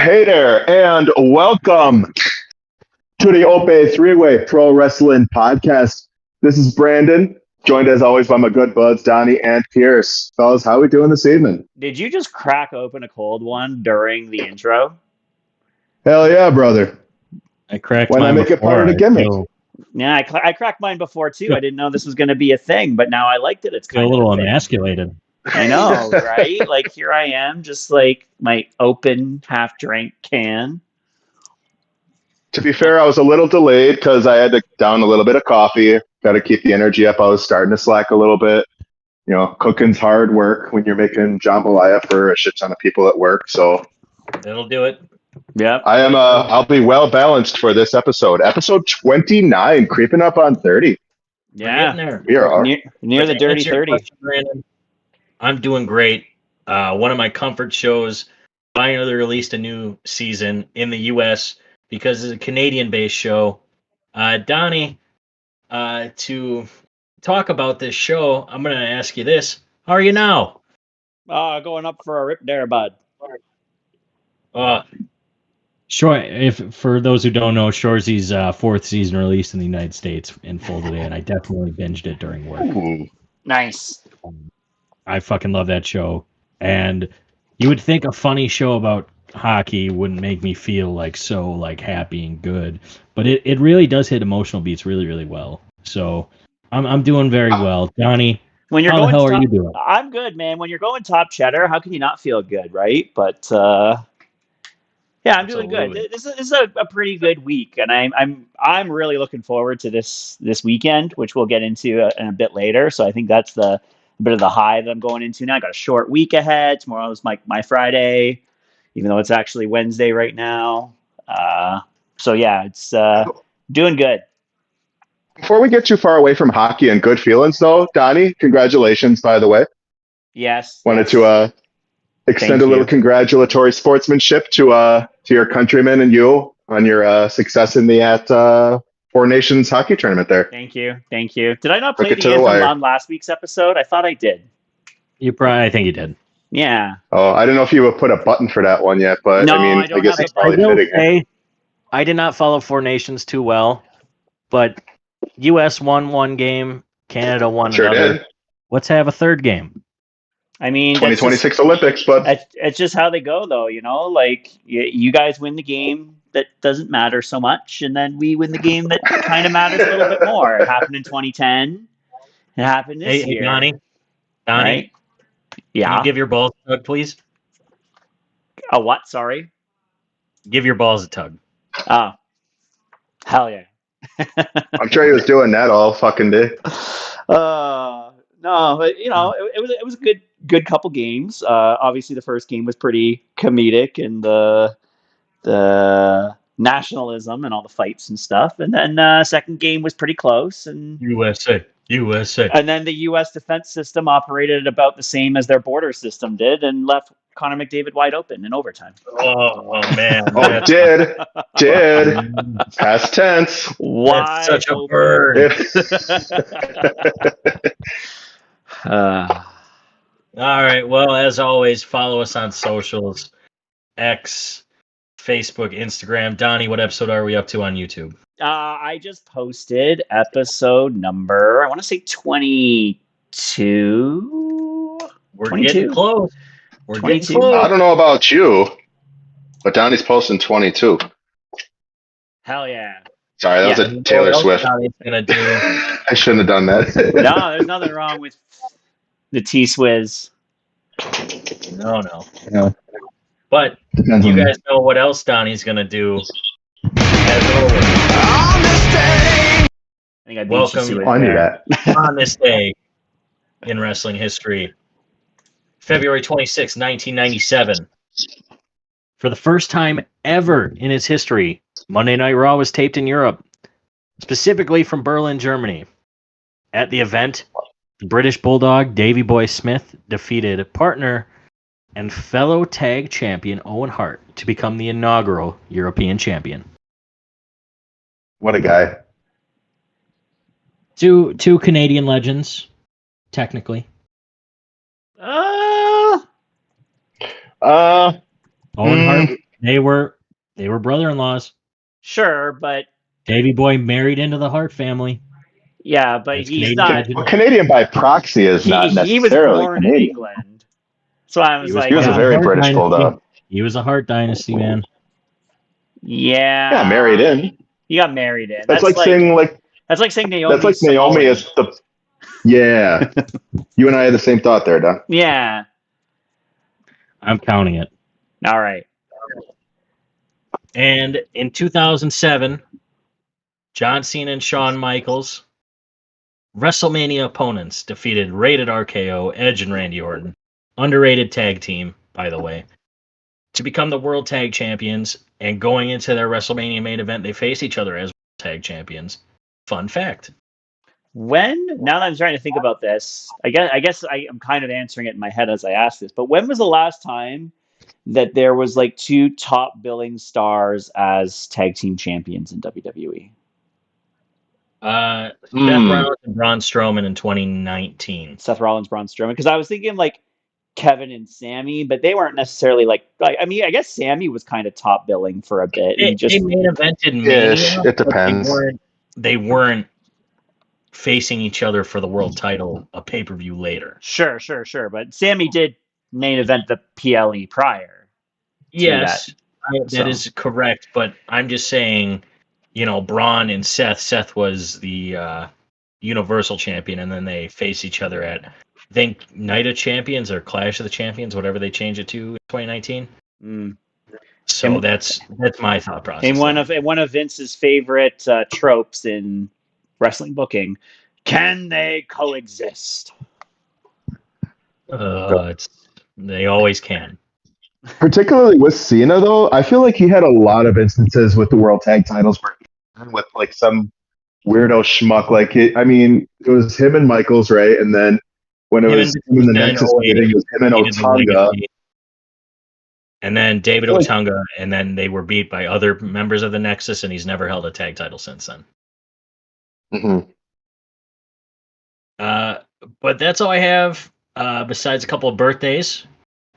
Hey there, and welcome to the Ope-Eh Three-Way Pro Wrestling Podcast. This is Brandon, joined as always by my good buds, Donny and Pierce. Fellas, how are we doing this evening? Did you just crack open a cold one during the intro? Hell yeah, brother. I cracked When mine I make it before. part of the gimmick. Yeah, I cracked mine before too. I didn't know this was going to be a thing, but now I liked it. It's Feel kind a of little a thing. emasculated. I know, right? Like here I am, just like my open half-drank can. To be fair, I was a little delayed because I had to down a little bit of coffee. Got to keep the energy up. I was starting to slack a little bit. You know, cooking's hard work when you're making jambalaya for a shit ton of people at work. So It'll do it. Yep. I'll be well balanced for this episode. Episode 29, creeping up on 30. Yeah. There. We are Near the dirty 30. Question, Brandon, I'm doing great. One of my comfort shows finally released a new season in the U.S. because it's a Canadian-based show. Donnie, to talk about this show, I'm going to ask you this. How are you now? Going up for a rip there, bud. Sure. If for those who don't know, Shorzy's fourth season released in the United States in full today, and I definitely binged it during work. Ooh. Nice. I fucking love that show, and you would think a funny show about hockey wouldn't make me feel like so like happy and good, but it really does hit emotional beats really, really well. So I'm doing very well, Donnie. When you're How the going hell top, are you doing? I'm good, man. When you're going top cheddar, how can you not feel good, right? But yeah, I'm doing good. Absolutely. This is a pretty good week, and I'm really looking forward to this weekend, which we'll get into a bit later. So I think that's a bit of the high that I'm going into now. I got a short week ahead. Tomorrow's my Friday, even though it's actually Wednesday right now. So yeah, it's doing good. Before we get too far away from hockey and good feelings, though, Donnie, congratulations, by the way. Yes. Wanted to extend Thank a little you. congratulatory sportsmanship to your countrymen and you on your success in the Four Nations hockey tournament there. Thank you. Did I not play Took it to the the anthem wire. on last week's episode? I thought I did. I think you did. Yeah. Oh, I didn't know if you would put a button for that one yet, but No, I mean, I don't guess have it's a probably button. fitting. I did not follow Four Nations too well, but U.S. won one game, Canada won Sure another. did. Let's have a third game. I mean, 2026 Olympics, bud. It's just how they go, though. You know, like you guys win the game that doesn't matter so much, and then we win the game that kind of matters a little bit more. It happened in 2010. It happened this year. Donnie, Right? Yeah. Can you give your balls a tug, please? A what? Sorry. Give your balls a tug. Oh, hell yeah. I'm sure he was doing that all fucking day. No, but you know, it was a good couple games. Obviously, the first game was pretty comedic, and the nationalism and all the fights and stuff. And then second game was pretty close, and USA. and then the U.S. defense system operated about the same as their border system did, and left Connor McDavid wide open in overtime. Oh man. Oh, did. Past tense. Wide Such a open. bird. Uh, All right. Well, as always, follow us on socials: X, Facebook, Instagram. Donnie, what episode are we up to on YouTube? I just posted episode number, I want to say 22. We're 22? getting close. We're 22. getting close. I don't know about you, but Donnie's posting 22. Hell yeah. Sorry, that was a Taylor Swift. Donnie's gonna do. I shouldn't have done that. No, there's nothing wrong with the T-Swizz. No. No. But Depends you on- guys know what else Donnie's gonna do. As always, I think I beat Welcome. you to it Oh, I knew there. that. on this day in wrestling history, February 26, 1997. For the first time ever in its history, Monday Night Raw was taped in Europe, specifically from Berlin, Germany. At the event, the British Bulldog Davey Boy Smith defeated partner and fellow tag champion Owen Hart to become the inaugural European champion. What a guy. Two Canadian legends, technically. Owen Hart They were brother-in-laws. Sure, but Davey Boy married into the Hart family. yeah, but That's he's Canadian not. legend. Well, Canadian by proxy is not He was necessarily born in Canadian. England, so I was He was He like, was a part of the very Hart British dynasty. bulldog. He was a Hart dynasty man. Yeah, married yeah, in. he got married in. That's like saying That's like saying that's like Naomi's Naomi Samoan. is the. Yeah, you and I had the same thought there, Don. Yeah. I'm counting it. All right. And in 2007, John Cena and Shawn Michaels, WrestleMania opponents, defeated Rated RKO, Edge, and Randy Orton. Underrated tag team, by the way, to become the World Tag Champions. And going into their WrestleMania main event, they face each other as Tag Champions. Fun fact. Now that I'm trying to think about this, I guess I am kind of answering it in my head as I ask this. But when was the last time that there was like two top billing stars as tag team champions in WWE? Seth Rollins and Braun Strowman in 2019. Seth Rollins, Braun Strowman. Because I was thinking like Kevin and Sammy, but they weren't necessarily like I mean, I guess Sammy was kind of top billing for a bit. They main evented Ish. Mania. It depends. They weren't facing each other for the world title a pay-per-view later. Sure. But Sammy did main event the PLE prior. Yes, that. that is correct. But I'm just saying, Braun and Seth. Seth was the Universal Champion, and then they face each other at, I think, Night of Champions or Clash of the Champions, whatever they changed it to in 2019. So that's my thought process. And one of Vince's favorite tropes in wrestling booking: can they coexist? They always can. Particularly with Cena, though, I feel like he had a lot of instances with the world tag titles where with like some weirdo schmuck. Like, it was him and Michaels, right? And then when it was him in the Nexus meeting, it was him and Otunga. And then David Otunga, and then they were beat by other members of the Nexus, and he's never held a tag title since then. Mm-hmm. But that's all I have. Besides a couple of birthdays,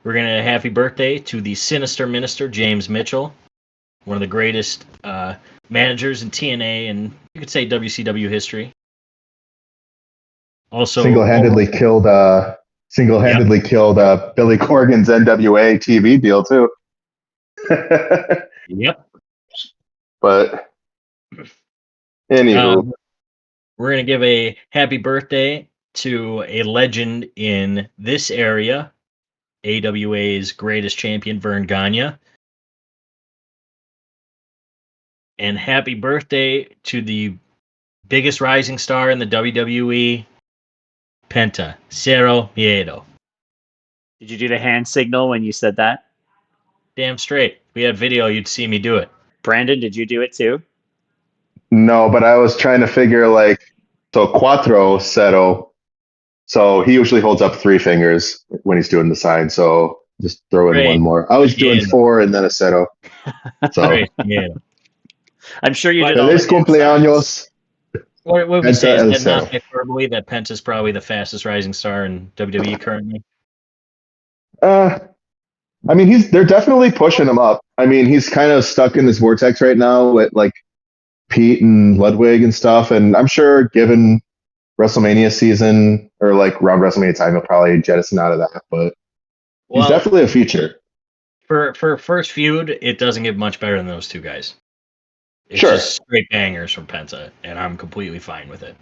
we're gonna happy birthday to the Sinister Minister James Mitchell, one of the greatest managers in TNA and you could say WCW history. Also, single-handedly killed Billy Corgan's NWA TV deal too. Yep. But anywho, we're gonna give a happy birthday to a legend in this area, AWA's greatest champion, Vern Gagne. And happy birthday to the biggest rising star in the WWE, Penta, Cero Miedo. Did you do the hand signal when you said that? Damn straight. If we had video, you'd see me do it. Brandon, did you do it too? No, but I was trying to figure so cuatro Cero. So he usually holds up 3 fingers when he's doing the sign. So just throw in one more. I was doing 4 and then a Cero. So yeah. I'm sure you did all Feliz cumpleaños. What would we say? Is that not hyperbole that Penta's probably the fastest rising star in WWE currently? They're definitely pushing him up. I mean, he's kind of stuck in this vortex right now with Pete and Ludwig and stuff. And I'm sure given WrestleMania season or around WrestleMania time, he'll probably jettison out of that. But he's definitely a feature. For first feud, it doesn't get much better than those two guys. It's just straight bangers from Penta, and I'm completely fine with it.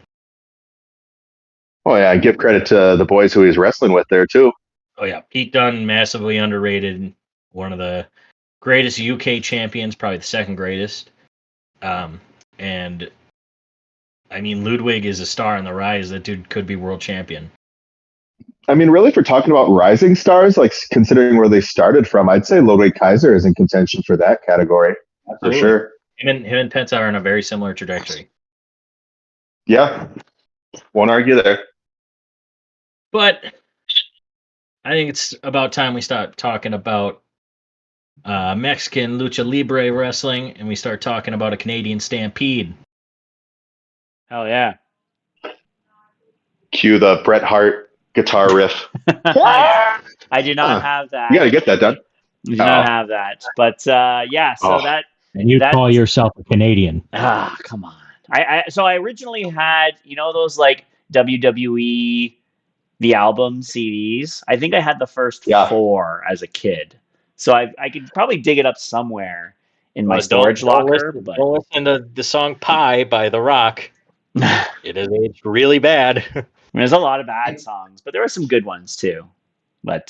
Oh, yeah. I give credit to the boys who he's wrestling with there, too. Oh, yeah. Pete Dunne, massively underrated. One of the greatest UK champions, probably the second greatest. And, Ludwig is a star on the rise. That dude could be world champion. Really, if we're talking about rising stars, considering where they started from, I'd say Ludwig Kaiser is in contention for that category. Absolutely. For sure. Him and Penta are on a very similar trajectory. Yeah. Won't argue there. But I think it's about time we start talking about Mexican lucha libre wrestling, and we start talking about a Canadian stampede. Hell yeah. Cue the Bret Hart guitar riff. I do not have that. You got to get that done. We do not have that. But yeah, so Oh. And you that call yourself a Canadian. come on. I originally had, those like WWE the album CDs. I think I had the first Yeah. 4 as a kid. So I could probably dig it up somewhere in my Don't storage locker, listen. but Don't listen to the song "Pie" by The Rock. It is aged really bad. there's a lot of bad songs, but there were some good ones too. But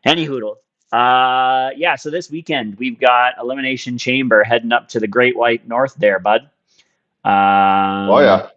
anyhoodle. Yeah, so this weekend we've got Elimination Chamber heading up to the Great White North there, bud. Oh yeah.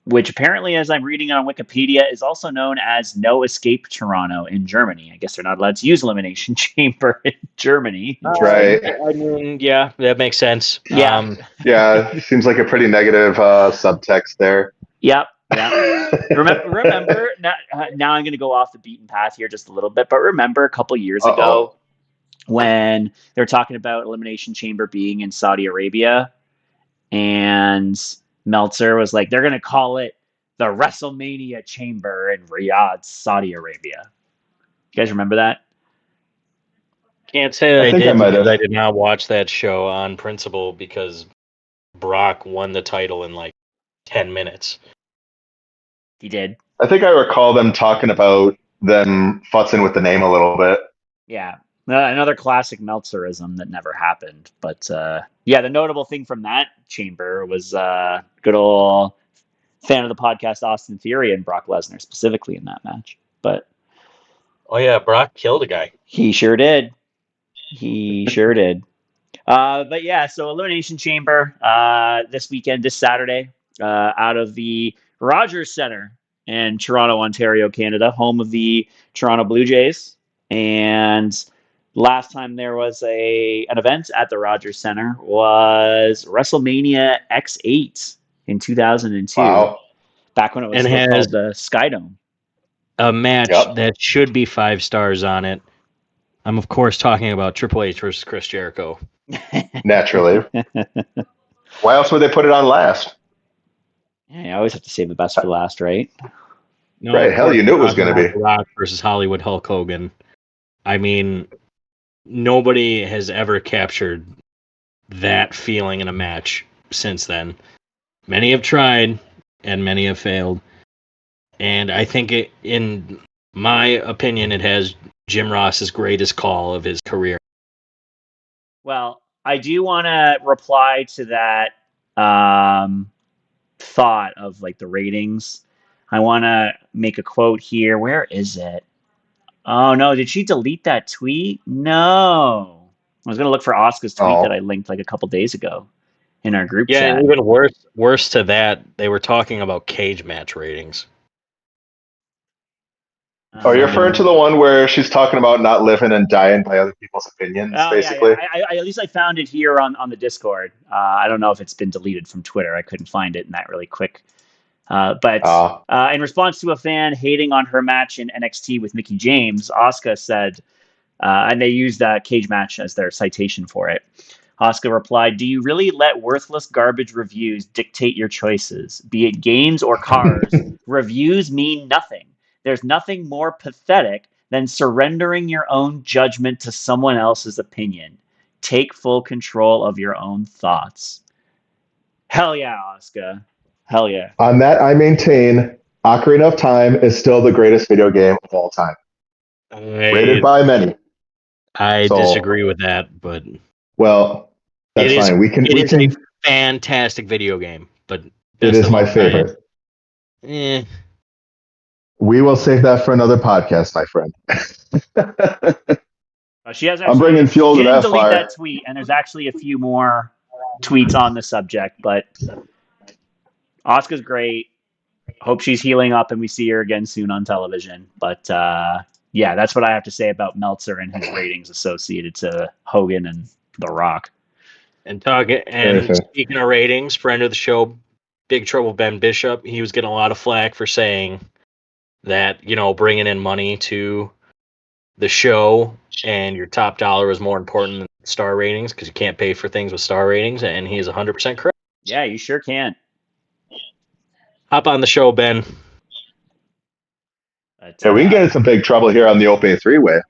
Which apparently, as I'm reading on Wikipedia, is also known as No Escape Toronto in Germany. I guess they're not allowed to use Elimination Chamber in Germany. That's right. I mean, yeah, that makes sense. Yeah. Yeah. Seems like a pretty negative subtext there. Yep. Yeah. Remember now I'm going to go off the beaten path here just a little bit, but remember a couple years ago when they were talking about Elimination Chamber being in Saudi Arabia, and Meltzer was like, they're going to call it the WrestleMania Chamber in Riyadh, Saudi Arabia. You guys remember that? Can't say that I I think I did might because have. I did not watch that show on principle because Brock won the title in like 10 minutes. He did. I think I recall them talking about them futzing with the name a little bit. Yeah. Another classic Meltzerism that never happened. But yeah, the notable thing from that chamber was good old fan of the podcast Austin Theory and Brock Lesnar specifically in that match. But Oh yeah, Brock killed a guy. he sure did. He sure did. But yeah, so Elimination Chamber this weekend, this Saturday, out of the Rogers Center in Toronto, Ontario, Canada, home of the Toronto Blue Jays. And last time there was an event at the Rogers Center was WrestleMania X8 in 2002, Wow. back when it was And still has called the Skydome. a match Yep. that should be 5 stars on it. I'm of course talking about Triple H versus Chris Jericho. Naturally. Why else would they put it on last? Yeah, you always have to save the best for last, right? No, Right, of hell, course you knew it I'm was talking gonna about be. The Rock versus Hollywood Hulk Hogan. I mean, nobody has ever captured that feeling in a match since then. Many have tried, and many have failed. And I think, in my opinion, it has Jim Ross's greatest call of his career. Well, I do want to reply to that thought of like the ratings. I want to make a quote here. Where is it? Oh no, did she delete that tweet? No. I was gonna look for Oscar's tweet that I Oh. linked like a couple days ago in our group Yeah, chat. and even worse to that, they were talking about cage match ratings. Oh, you're referring to Um, the one where she's talking about not living and dying by other people's opinions, Oh yeah, yeah. basically? At least I found it here on the Discord. I don't know if it's been deleted from Twitter. I couldn't find it in that really quick. But Ah. in response to a fan hating on her match in NXT with Mickey James, Asuka said, and they used Cage Match as their citation for it. Asuka replied, "Do you really let worthless garbage reviews dictate your choices? Be it games or cars, reviews mean nothing. There's nothing more pathetic than surrendering your own judgment to someone else's opinion. Take full control of your own thoughts." Hell yeah, Asuka. Hell yeah. On that, I maintain Ocarina of Time is still the greatest video game of all time. Rated by many. I So- disagree with that, but Well, that's It is- fine. We can. it We is a can. fantastic video game. But It best is of my all time, favorite. eh. We will save that for another podcast, my friend. She has I'm actually, bringing fuel she to didn't that delete fire. that tweet, and there's actually a few more tweets on the subject, but Asuka's great. Hope she's healing up and we see her again soon on television. But yeah, that's what I have to say about Meltzer and his ratings associated to Hogan and The Rock. And Very fair. speaking of ratings, friend of the show, Big Trouble Ben Bishop, he was getting a lot of flack for saying that, bringing in money to the show and your top dollar is more important than star ratings because you can't pay for things with star ratings, and he is 100% correct. Yeah, you sure can. Hop on the show, Ben. But, Yeah, we can get in some big trouble here on the Ope-Eh three-way.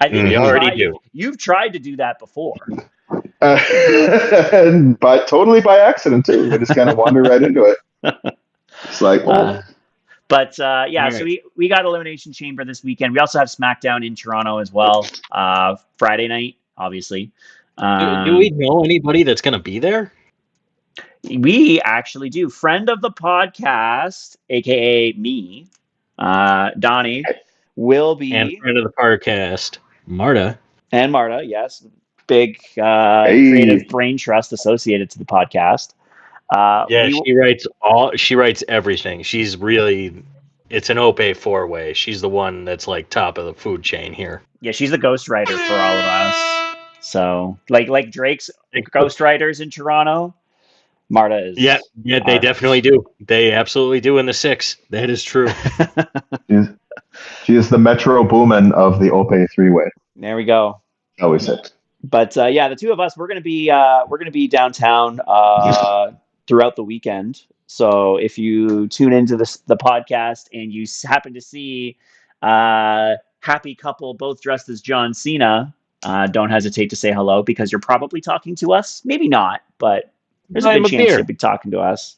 I think We already do. you've tried to do that before. But totally by accident too. I just kind of wander right into it. It's like, Uh, but yeah, All so right. we got Elimination Chamber this weekend. We also have SmackDown in Toronto as well. Friday night, obviously. Do we know anybody that's going to be there? We actually do. Friend of the podcast, aka me, Donny, will And be, friend of the podcast, Marta. and Marta, yes, big hey, creative brain trust associated to the podcast. Yeah, she writes everything. She's really it's an Ope 4-way. She's the one that's like top of the food chain here. Yeah, she's the ghostwriter for all of us. So like Drake's ghostwriters in Toronto, Marta Yeah, is yeah, they definitely do. They absolutely do in the 6. That is true. she is the Metro Boomin of the Ope three-way. There we go. Always it. But yeah, the two of us, we're gonna be downtown throughout the weekend. So if you tune into the podcast and you happen to see happy couple both dressed as John Cena, don't hesitate to say hello because you're probably talking to us. Maybe not, but there's a Buy him good a chance beer. you'll be talking to us.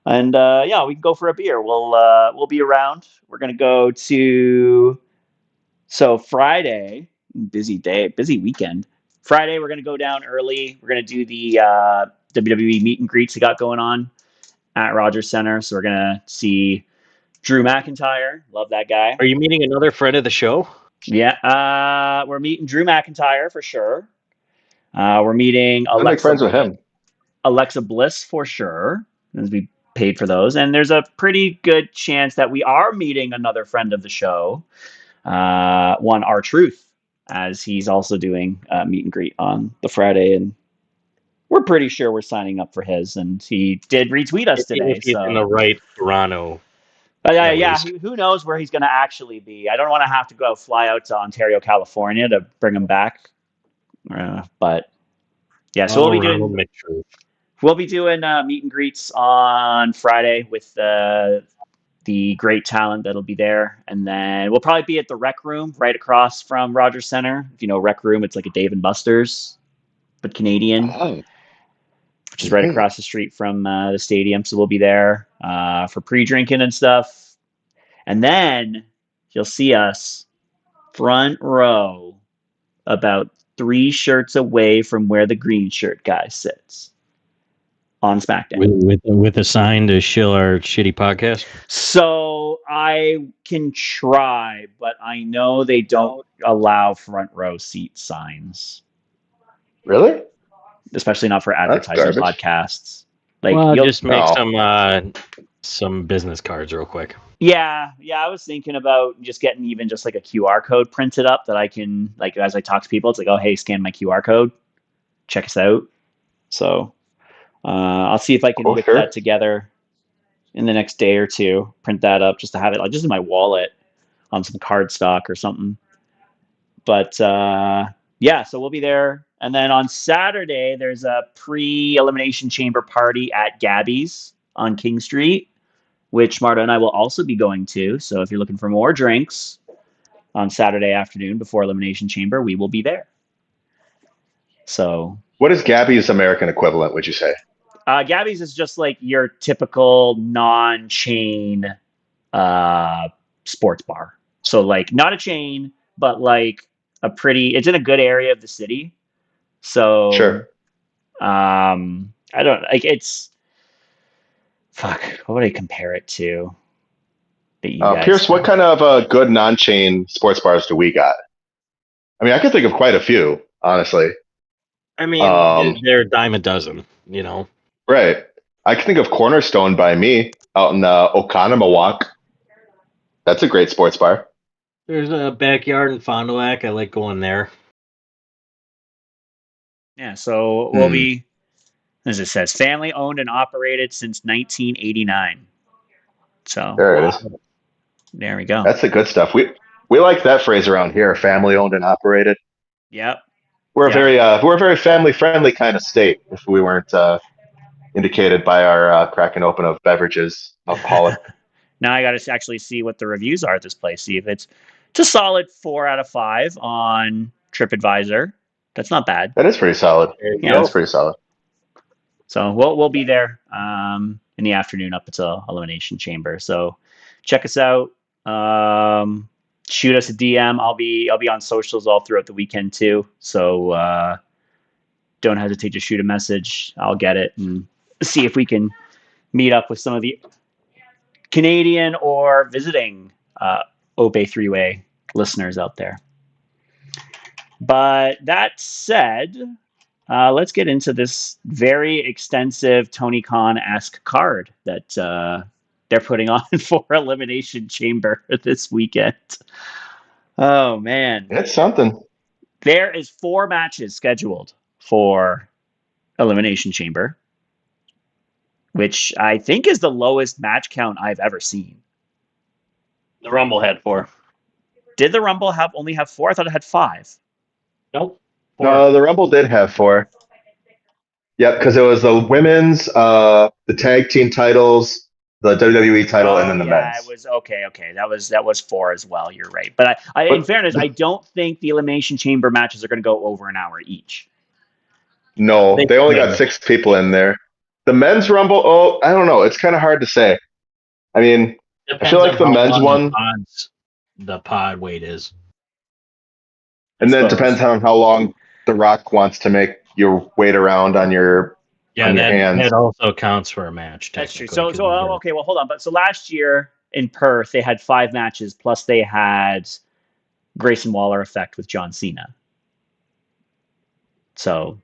And yeah, we can go for a beer. We'll be around. We're gonna go to Friday, busy day, busy weekend. Friday, we're going to go down early. We're going to do the WWE meet and greets we got going on at Rogers Center. So we're going to see Drew McIntyre. Love that guy. Are you meeting another friend of the show? Yeah, we're meeting Drew McIntyre for sure. We're meeting I make friends with him. Alexa Bliss for sure, as we paid for those. And there's a pretty good chance that we are meeting another friend of the show, one R-Truth, as he's also doing meet and greet on the Friday, and we're pretty sure we're signing up for his. And he did retweet us today. If he's So in the right Toronto. yeah, least. who knows where he's going to actually be? I don't want to have to go fly out to Ontario, California to bring him back. But yeah, so we'll be doing meet and greets on Friday with the great talent that'll be there. And then we'll probably be at the Rec Room right across from Rogers Center. If you know Rec Room, it's like a Dave and Buster's, but Canadian, which is right across the street from the stadium. So we'll be there for pre-drinking and stuff. And then you'll see us front row about 3 shirts away from where the green shirt guy sits on SmackDown. With a sign to shill our shitty podcast? So I can try, but I know they don't allow front row seat signs, Really? especially not for advertiser podcasts. Like, well, just make some business cards real quick. Yeah. I was thinking about just getting even just like a QR code printed up that I can, like, as I talk to people, it's like, oh, hey, scan my QR code, check us out. So I'll see if I can whip that together in the next day or two, print that up just to have it like just in my wallet on some cardstock or something. But yeah, so we'll be there. And then on Saturday, there's a pre-Elimination Chamber party at Gabby's on King Street, which Marta and I will also be going to. So if you're looking for more drinks on Saturday afternoon before Elimination Chamber, we will be there. So what is Gabby's American equivalent, would you say? Gabby's is just like your typical non-chain sports bar. So like not a chain, but like it's in a good area of the city. So sure. I don't like it's fuck. What would I compare it to? Pierce, what kind of good non-chain sports bars do we got? I mean, I could think of quite a few, honestly. I mean, they're a dime a dozen, you know. Right. I can think of Cornerstone by me out in Oconomowoc. That's a great sports bar. There's a backyard in Fond du Lac. I like going there. Yeah, so we'll be, as it says, family owned and operated since 1989. So there it is. There we go. That's the good stuff. We like that phrase around here, family owned and operated. Yep. We're a very family friendly kind of state. If we weren't indicated by our cracking open of beverages of Pollock. Now I got to actually see what the reviews are at this place. See if it's It's a solid 4 out of 5 on TripAdvisor. That's not bad. That is pretty solid. There you Yeah. That's go. pretty solid. So we'll be there in the afternoon up until Elimination Chamber. So check us out. Shoot us a DM. I'll be on socials all throughout the weekend too. So don't hesitate to shoot a message. I'll get it and see if we can meet up with some of the Canadian or visiting Ope-Eh 3-way listeners out there. But that said, let's get into this very extensive Tony Khan-esque card that they're putting on for Elimination Chamber this weekend. Oh, man. It's something. There is 4 matches scheduled for Elimination Chamber, which I think is the lowest match count I've ever seen. The Rumble had 4. Did the Rumble only have 4? I thought it had 5. Nope. 4. No, the Rumble did have 4. Yep, because it was the women's, the tag team titles, the WWE title, and then the men's. It was okay. That was 4 as well. You're right. But in fairness, I don't think the Elimination Chamber matches are going to go over an hour each. No, they only got 6 people in there. The men's Rumble, I don't know. It's kind of hard to say. I mean, I feel like the men's one, the pod weight is. and then it depends on how long The Rock wants to make your wait around on your hands. That also counts for a match. That's true. So okay. Well, hold on. But so last year in Perth, they had 5 matches, plus they had Grayson Waller effect with John Cena. So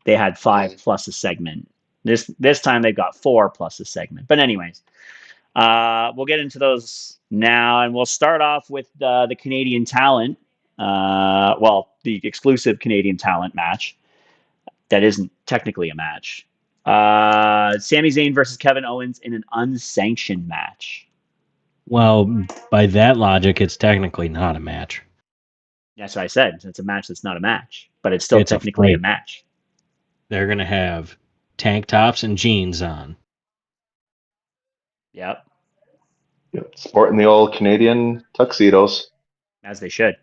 they had 5 plus a segment. This time they've got 4 plus a segment. But anyways, we'll get into those now, and we'll start off with the Canadian talent. The exclusive Canadian talent match. That isn't technically a match. Sami Zayn versus Kevin Owens in an unsanctioned match. Well, by that logic, it's technically not a match. That's what I said. It's a match that's not a match, but it's still technically a match. They're going to have tank tops and jeans on. Yep. Sporting the old Canadian tuxedos. As they should.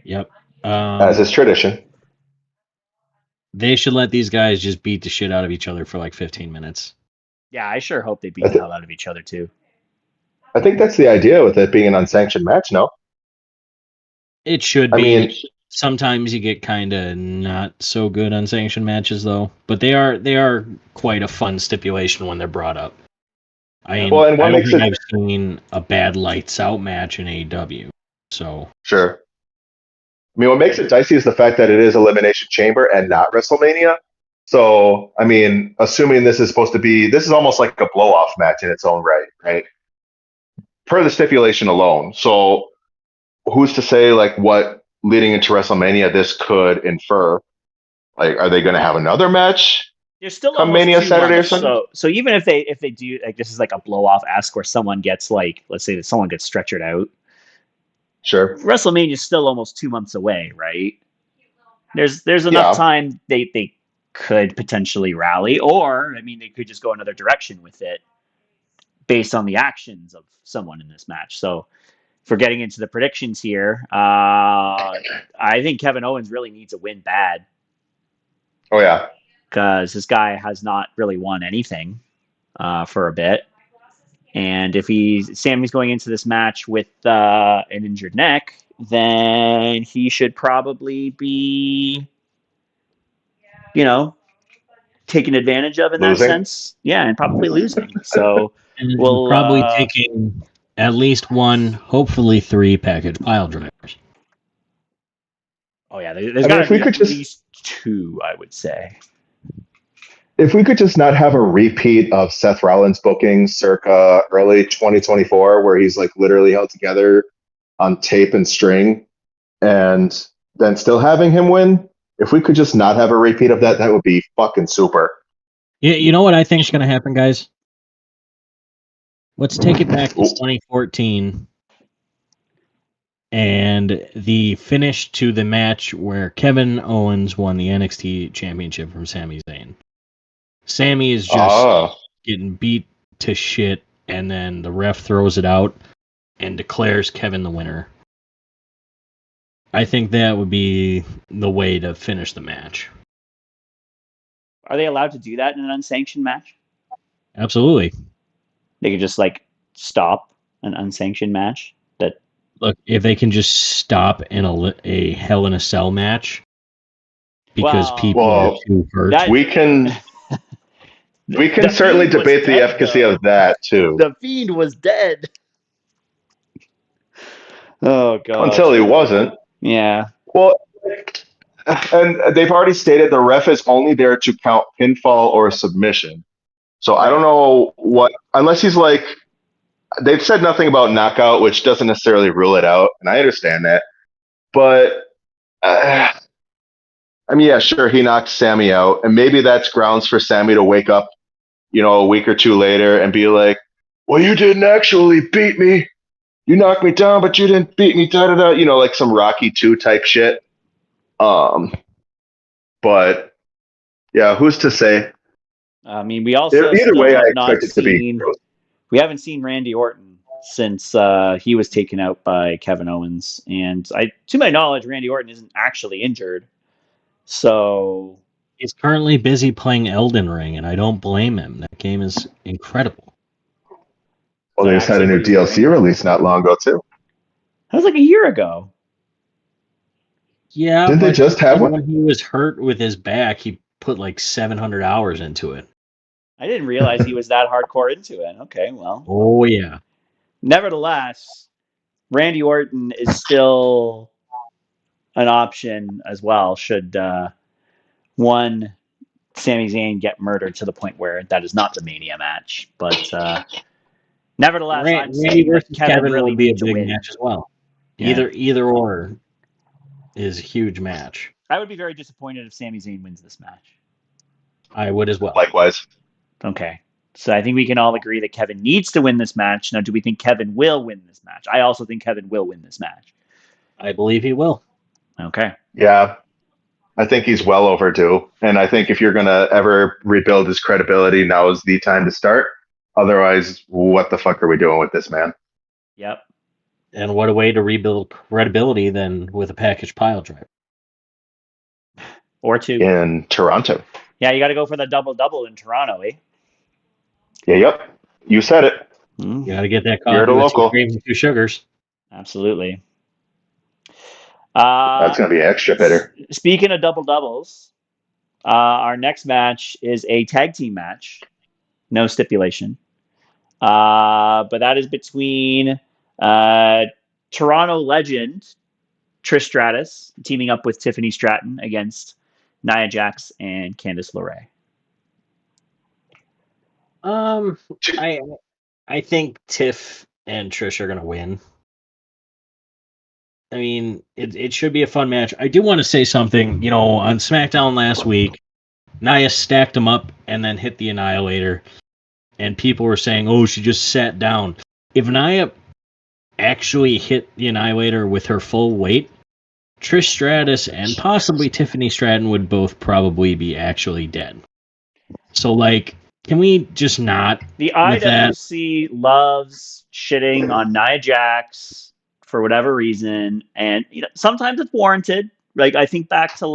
Yep. As is tradition. They should let these guys just beat the shit out of each other for like 15 minutes. Yeah, I sure hope they beat the hell out of each other too. I think that's the idea with it being an unsanctioned match, no? It should be. I mean, sometimes you get kind of not so good unsanctioned matches, though. But they are quite a fun stipulation when they're brought up. I don't think I've seen a bad lights out match in AEW. So sure. I mean, what makes it dicey is the fact that it is Elimination Chamber and not WrestleMania. So, I mean, assuming this is almost like a blow-off match in its own right? Per the stipulation alone. So, who's to say, like, what leading into WrestleMania this could infer? Like, are they going to have another match? There's still come Mania Saturday or something? So even if they do, like, this is like a blow-off-esque where someone gets, like, let's say that someone gets stretchered out. Sure. WrestleMania is still almost 2 months away, right? There's enough time they could potentially rally, or I mean they could just go another direction with it based on the actions of someone in this match. So if we're getting into the predictions here, I think Kevin Owens really needs a win bad. Oh yeah. Because this guy has not really won anything for a bit. And if Sami's going into this match with an injured neck, then he should probably be, taken advantage of in that sense. Yeah, and probably losing. So we'll probably taking at least 1, hopefully 3 package pile drivers. Oh yeah, there's got to be at least 2, I would say. If we could just not have a repeat of Seth Rollins' bookings circa early 2024, where he's like literally held together on tape and string, and then still having him win, if we could just not have a repeat of that, that would be fucking super. Yeah, you know what I think is going to happen, guys? Let's take it back to 2014 and the finish to the match where Kevin Owens won the NXT Championship from Sami Zayn. Sami is just getting beat to shit, and then the ref throws it out, and declares Kevin the winner. I think that would be the way to finish the match. Are they allowed to do that in an unsanctioned match? Absolutely. They could just like stop an unsanctioned match. That Look, if they can just stop in a Hell in a Cell match because people are too hurt. We can certainly debate the efficacy of that too. The Fiend was dead. Oh god. Until he wasn't. Yeah. Well, and they've already stated the ref is only there to count pinfall or submission. So I don't know what, unless he's like, they've said nothing about knockout, which doesn't necessarily rule it out, and I understand that. But I mean, yeah, sure, he knocked Sammy out, and maybe that's grounds for Sammy to wake up, a week or two later and be like, "Well, you didn't actually beat me. You knocked me down, but you didn't beat me." Da da da. Like some Rocky 2 type shit. But yeah, who's to say? I mean, we also either way, I have not expect it to be. seen. We haven't seen Randy Orton since he was taken out by Kevin Owens, and to my knowledge, Randy Orton isn't actually injured. So he's currently busy playing Elden Ring, and I don't blame him. That game is incredible. Well, they just had a new DLC release not long ago too. That was like a year ago. Yeah, didn't they just have one? When he was hurt with his back, he put like 700 hours into it. I didn't realize he was that hardcore into it. Okay, well. Oh yeah. Nevertheless, Randy Orton is still an option as well. Should one Sami Zayn get murdered to the point where that is not the Mania match, but nevertheless, I'm saying that Kevin really will be a needs big to win. match as well. Yeah. Either or is a huge match. I would be very disappointed if Sami Zayn wins this match. I would as well. Likewise. Okay. So I think we can all agree that Kevin needs to win this match. Now, do we think Kevin will win this match? I also think Kevin will win this match. I believe he will. Okay. Yeah. I think he's well overdue. And I think if you're going to ever rebuild his credibility, now is the time to start. Otherwise, what the fuck are we doing with this man? Yep. And what a way to rebuild credibility than with a package pile driver. Or two. In Toronto. Yeah, you got to go for the double-double in Toronto, eh? Yeah, yep. You said it. You got to get that coffee You're the with local. 2 creams and 2 sugars. Absolutely. That's going to be extra bitter. Speaking of double-doubles, our next match is a tag team match. No stipulation. But that is between Toronto legend Trish Stratus teaming up with Tiffany Stratton against Nia Jax and Candice LeRae. I think Tiff and Trish are gonna win. I mean, it should be a fun match. I do want to say something. On SmackDown last week, Nia stacked them up and then hit the Annihilator, and people were saying, "Oh, she just sat down." If Nia actually hit the Annihilator with her full weight, Trish Stratus and possibly Tiffany Stratton would both probably be actually dead. So, can we just not? The IWC loves shitting on Nia Jax for whatever reason, and sometimes it's warranted. I think back to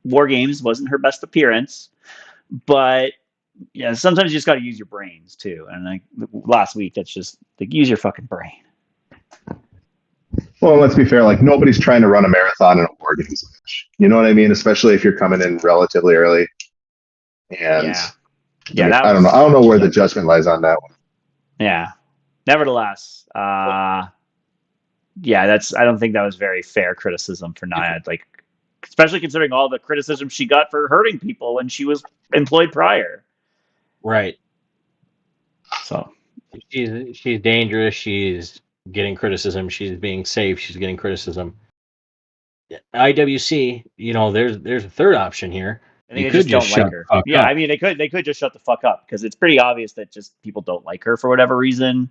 War Games wasn't her best appearance, but sometimes you just got to use your brains too. And last week, that's just use your fucking brain. Well, let's be fair. Nobody's trying to run a marathon in a War Games match. You know what I mean? Especially if you're coming in relatively early. And I don't know. I don't know where the judgment lies on that one. Yeah. Nevertheless, I don't think that was very fair criticism for Nia. Especially considering all the criticism she got for hurting people when she was employed prior. Right. So she's dangerous. She's getting criticism. She's being safe. She's getting criticism. IWC, there's a third option here. I think they just don't like her. Yeah, I mean, they could just shut the fuck up because it's pretty obvious that just people don't like her for whatever reason.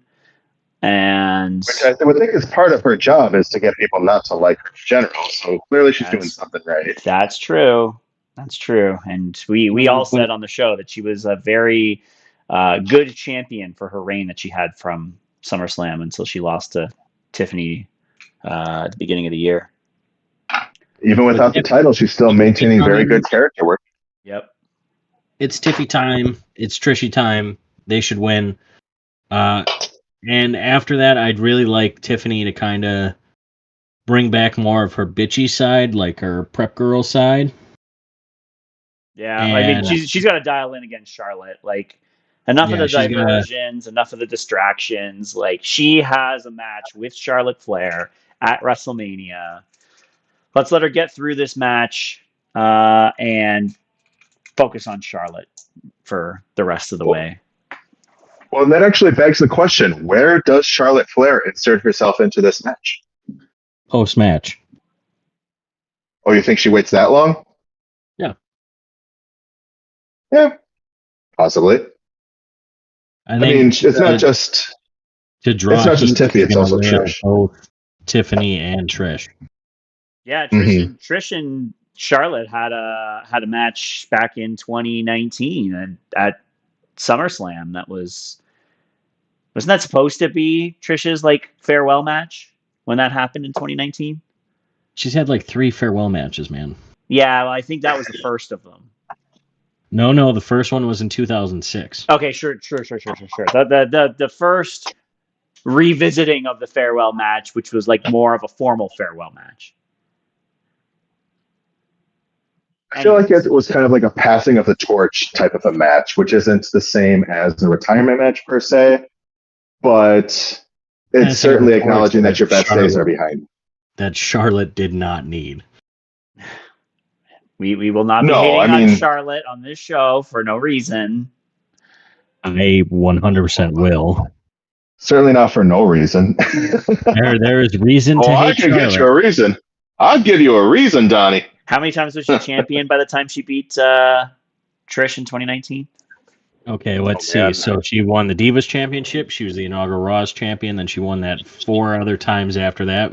And which I would think is part of her job is to get people not to like her in general. So clearly she's doing something right. That's true. That's true. And we all said on the show that she was a very good champion for her reign that she had from SummerSlam until she lost to Tiffany at the beginning of the year. Even without the title, she's still maintaining very good character work. Yep. It's Tiffy time. It's Trishy time. They should win. And after that, I'd really like Tiffany to kind of bring back more of her bitchy side, like her prep girl side. Yeah, I mean, she's got to dial in against Charlotte. Like, enough of the diversions, enough of the distractions. Like, she has a match with Charlotte Flair at WrestleMania. Let's let her get through this match and focus on Charlotte for the rest of the way. Well, that actually begs the question, where does Charlotte Flair insert herself into this match? Post-match. Oh, you think she waits that long? Yeah. Yeah, possibly. I mean, it's not just to draw. It's not just Tiffany; it's also Trish. Both Tiffany and Trish. Yeah, Trish and Charlotte had a match back in 2019 and at SummerSlam. Wasn't that supposed to be Trish's like farewell match when that happened in 2019? She's had like 3 farewell matches, man. Yeah, well, I think that was the first of them. No, the first one was in 2006. Okay, sure. The first revisiting of the farewell match, which was like more of a formal farewell match. I feel like it was kind of like a passing of the torch type of a match, which isn't the same as a retirement match per se, but it's certainly acknowledging that your best days are behind. That Charlotte did not need. We will not be hating on Charlotte on this show for no reason. I 100% will. Certainly not for no reason. there is reason to hate Charlotte. I can get you a reason. I'll give you a reason, Donny. How many times was she champion by the time she beat Trish in 2019? Okay, let's see. So she won the Divas Championship. She was the inaugural Raw's champion. Then she won that 4 other times after that.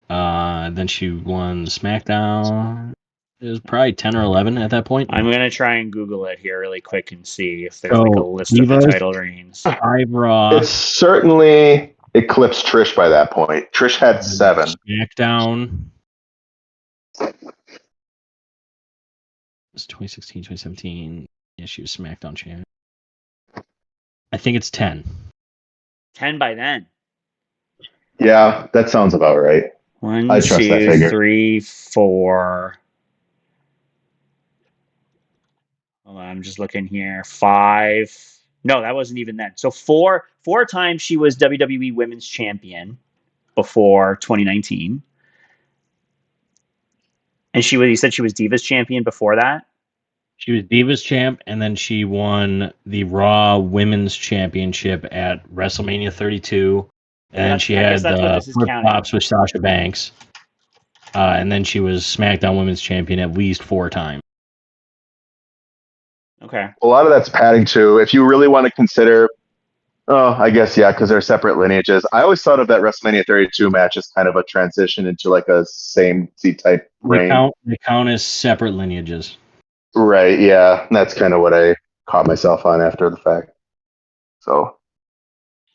Then she won SmackDown. It was probably 10 or 11 at that point. I'm going to try and Google it here really quick and see if there's like a list of the title reigns. 5 Raw. It's certainly eclipsed Trish by that point. Trish had 7. SmackDown. It was 2016, 2017. Yeah, she was SmackDown champion. I think it's 10. 10 by then. Yeah, that sounds about right. 1, 2, 3, 4. Hold on, I'm just looking here. 5. No, that wasn't even then. So 4 times she was WWE Women's Champion before 2019. And you said she was Divas Champion before that? She was Divas Champ, and then she won the Raw Women's Championship at WrestleMania 32. And she had the flip-flops with Sasha Banks. And then she was SmackDown Women's Champion at least 4 times. Okay. A lot of that's padding too. If you really want to consider, I guess, yeah, because they're separate lineages. I always thought of that WrestleMania 32 match as kind of a transition into like a same type reign. They count as separate lineages. Right, yeah. That's kind of what I caught myself on after the fact. So.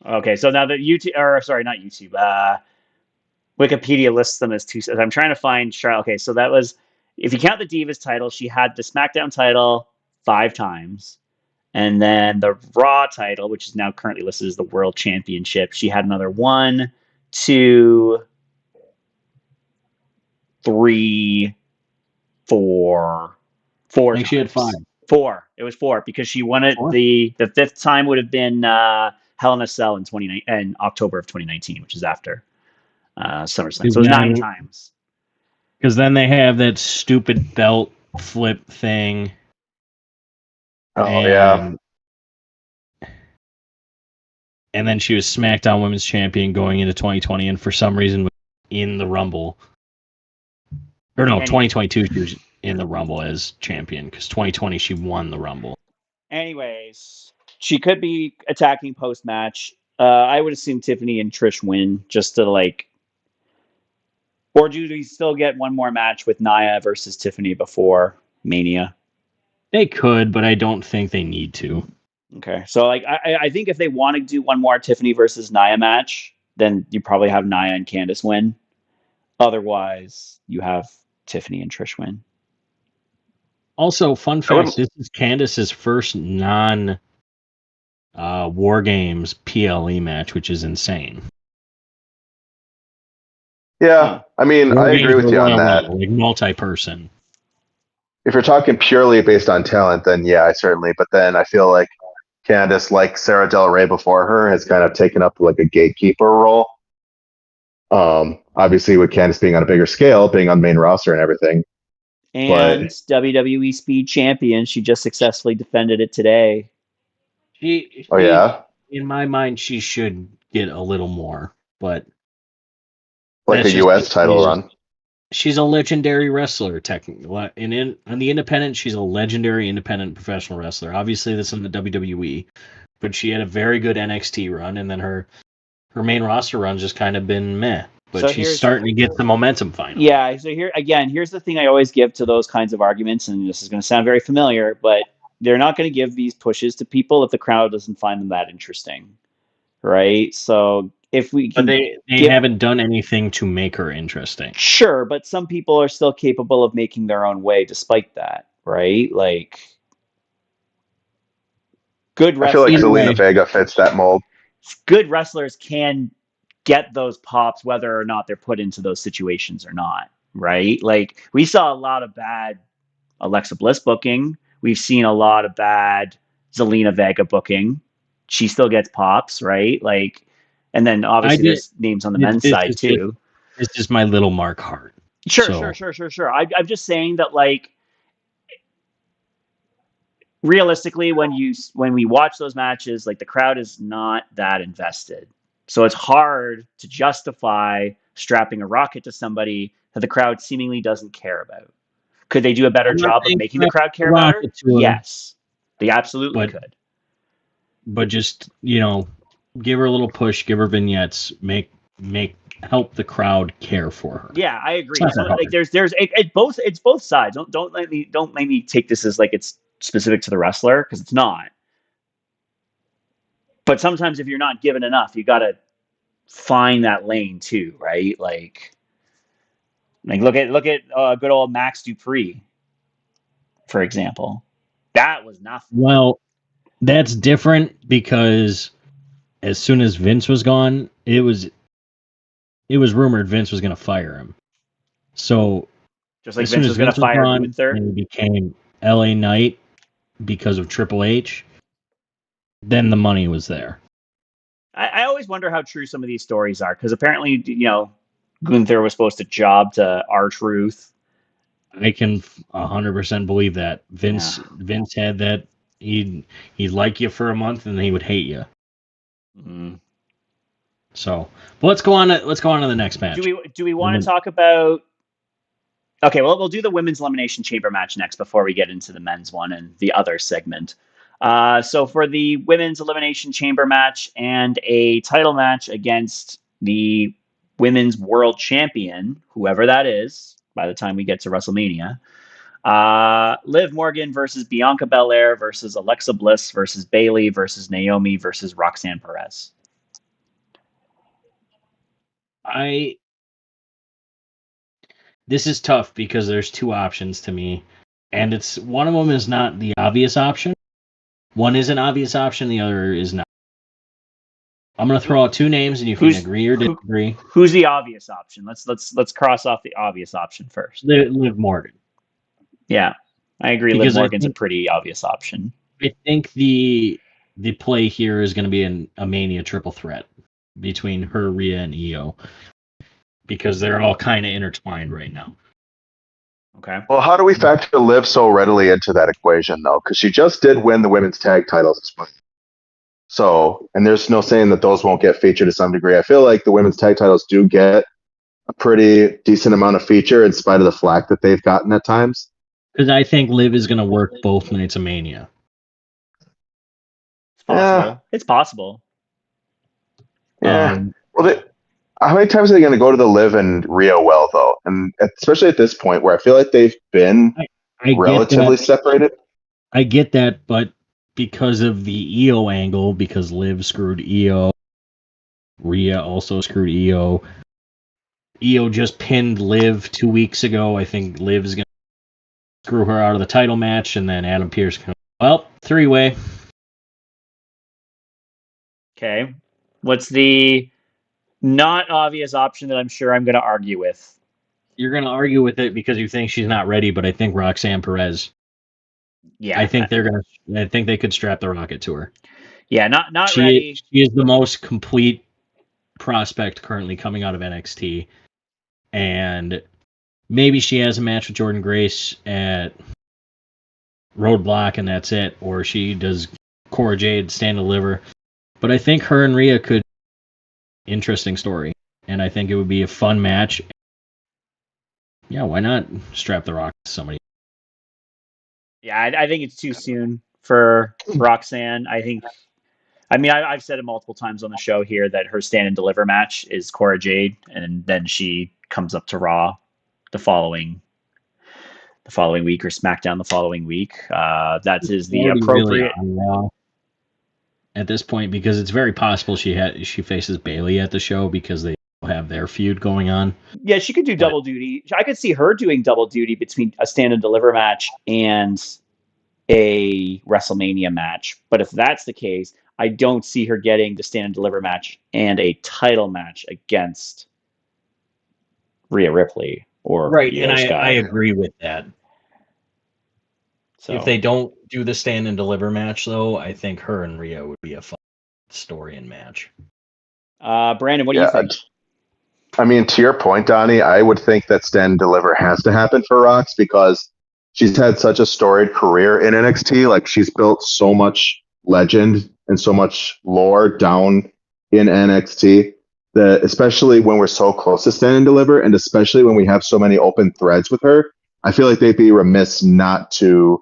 Okay, so now not YouTube. Wikipedia lists them as 2. I'm trying to find Charlotte. Okay, so that was, if you count the Divas title, she had the SmackDown title 5 times. And then the Raw title, which is now currently listed as the World Championship, she had another 1, 2, 3, 4. 4 I think she had 5. 4. It was 4 because she won it. 4? The 5th time would have been Hell in a Cell in October of 2019, which is after SummerSlam. So it was 9 times. Because then they have that stupid belt flip thing. Yeah. And then she was SmackDown Women's Champion going into 2020, and for some reason in the Rumble. Or no, 2022 she was in the Rumble as champion, because 2020 she won the Rumble. Anyways, she could be attacking post-match. I would assume Tiffany and Trish win, just to like... Or do we still get one more match with Nia versus Tiffany before Mania? They could, but I don't think they need to. Okay, so like I think if they want to do one more Tiffany versus Nia match, then you probably have Nia and Candice win. Otherwise, you have Tiffany and Trish win. Also, fun I would, fact: this is Candace's first non War Games PLE match, which is insane. yeah, I mean, War I agree Games with or you on Royal that. Rumble, like multi-person. If you're talking purely based on talent, then yeah, I certainly. But then I feel like Candice, like Sarah Del Rey before her, has kind of taken up like a gatekeeper role. Obviously with Candice being on a bigger scale, being on the main roster and everything. And But WWE Speed Champion, she just successfully defended it today. oh She, yeah, in my mind, she should get a little more, but like that's a just U.S. title run. she's a legendary wrestler. Technically, on the independent, she's a legendary independent professional wrestler. Obviously, that's in the WWE, but she had a very good NXT run, and then her main roster run's just kind of been meh. But So she's here's starting to get some momentum finally. Yeah, so here's the thing I always give to those kinds of arguments, and this is going to sound very familiar, but they're not going to give these pushes to people if the crowd doesn't find them that interesting, right? So if we But can they give, haven't done anything to make her interesting. sure, but some people are still capable of making their own way despite that, right? Like good I feel like wrestlers, Either Zelina way, Vega fits that mold. good wrestlers can get those pops whether or not they're put into those situations or not, right? Like we saw a lot of bad Alexa Bliss booking. We've seen a lot of bad Zelina Vega booking. She still gets pops, right? Like, and then I obviously did. there's names on the men's side too. This is my little Mark Hart. Sure, sure, So sure, sure, sure. I'm just saying that, like, realistically, when we watch those matches, like the crowd is not that invested, so it's hard to justify strapping a rocket to somebody that the crowd seemingly doesn't care about. Could they do a better I'm not job of saying making the strap crowd a care about her? rocket to her, Yes, they absolutely but could. just give her a little push, give her vignettes, make help the crowd care for her. Yeah, I It's agree. not So that like hard. it's both sides. Don't let me take this as like it's specific to the wrestler because it's not. But sometimes if you're not given enough, you got to find that lane too, right? Like look at good old Max Dupree, for example. That was nothing. Well, that's different because as soon as Vince was gone, it was rumored Vince was going to fire him. So Just like as soon Vince as was going to Vince was fire gone Gunther. and he became LA Knight because of Triple H, then the money was there. I always wonder how true some of these stories are because apparently, Gunther was supposed to job to R-Truth. I can 100% believe that Yeah. Vince had that he'd like you for a month and then he would hate you. Mm. So, but let's go on to the next match. Do we want to talk about? Okay, well, we'll do the women's elimination chamber match next before we get into the men's one and the other segment. So for the women's elimination chamber match and a title match against the women's world champion, whoever that is, by the time we get to WrestleMania, Liv Morgan versus Bianca Belair versus Alexa Bliss versus Bayley versus Naomi versus Roxanne Perez. This is tough because there's two options to me, and it's one of them is not the obvious option. One is an obvious option, the other is not. I'm gonna throw out two names, and you can agree or disagree. Who's the obvious option? Let's cross off the obvious option first. Liv Morgan. Yeah, I agree. Because Liv Morgan's a pretty obvious option. I think the play here is going to be a Mania triple threat between her, Rhea, and Io, because they're all kind of intertwined right now. Okay. Well, how do we factor Liv so readily into that equation, though? Because she just did win the women's tag titles this month. So, and there's no saying that those won't get featured to some degree. I feel like the women's tag titles do get a pretty decent amount of feature in spite of the flack that they've gotten at times. Because I think Liv is going to work both nights of Mania. It's possible. Yeah. It's possible. Yeah. Well, how many times are they going to go to the Liv and Rio well, though? And especially at this point where I feel like they've been relatively separated. I get that, but because of the EO angle, because Liv screwed EO, Rhea also screwed EO. EO just pinned Liv 2 weeks ago. I think Liv's going to screw her out of the title match, and then Adam Pearce can, well, 3-way. Okay. What's the not obvious option that I'm sure I'm going to argue with? You're going to argue with it because you think she's not ready, but I think Roxanne Perez. Yeah. I think they could strap the rocket to her. Yeah, not ready. She is the most complete prospect currently coming out of NXT. And maybe she has a match with Jordan Grace at Roadblock and that's it. Or she does Cora Jade stand and deliver. But I think her and Rhea could interesting story. And I think it would be a fun match. Yeah, why not strap the rocket to somebody? Yeah, I think it's too soon for Roxanne. I've said it multiple times on the show here that her stand and deliver match is Cora Jade, and then she comes up to Raw the following week or SmackDown the following week. That is the appropriate. Really Raw at this point, because it's very possible she faces Bayley at the show because they have their feud going on. Yeah, she could do double duty. I could see her doing double duty between a stand and deliver match and a WrestleMania match. But if that's the case, I don't see her getting the stand and deliver match and a title match against Rhea Ripley or right. Io And Sky. I agree with that. So if they don't do the stand and deliver match, though, I think her and Rhea would be a fun story and match. Brandon, what do you think? I mean, to your point, Donnie, I would think that stand and deliver has to happen for Rox because she's had such a storied career in NXT. Like, she's built so much legend and so much lore down in NXT that, especially when we're so close to stand and deliver, and especially when we have so many open threads with her, I feel like they'd be remiss not to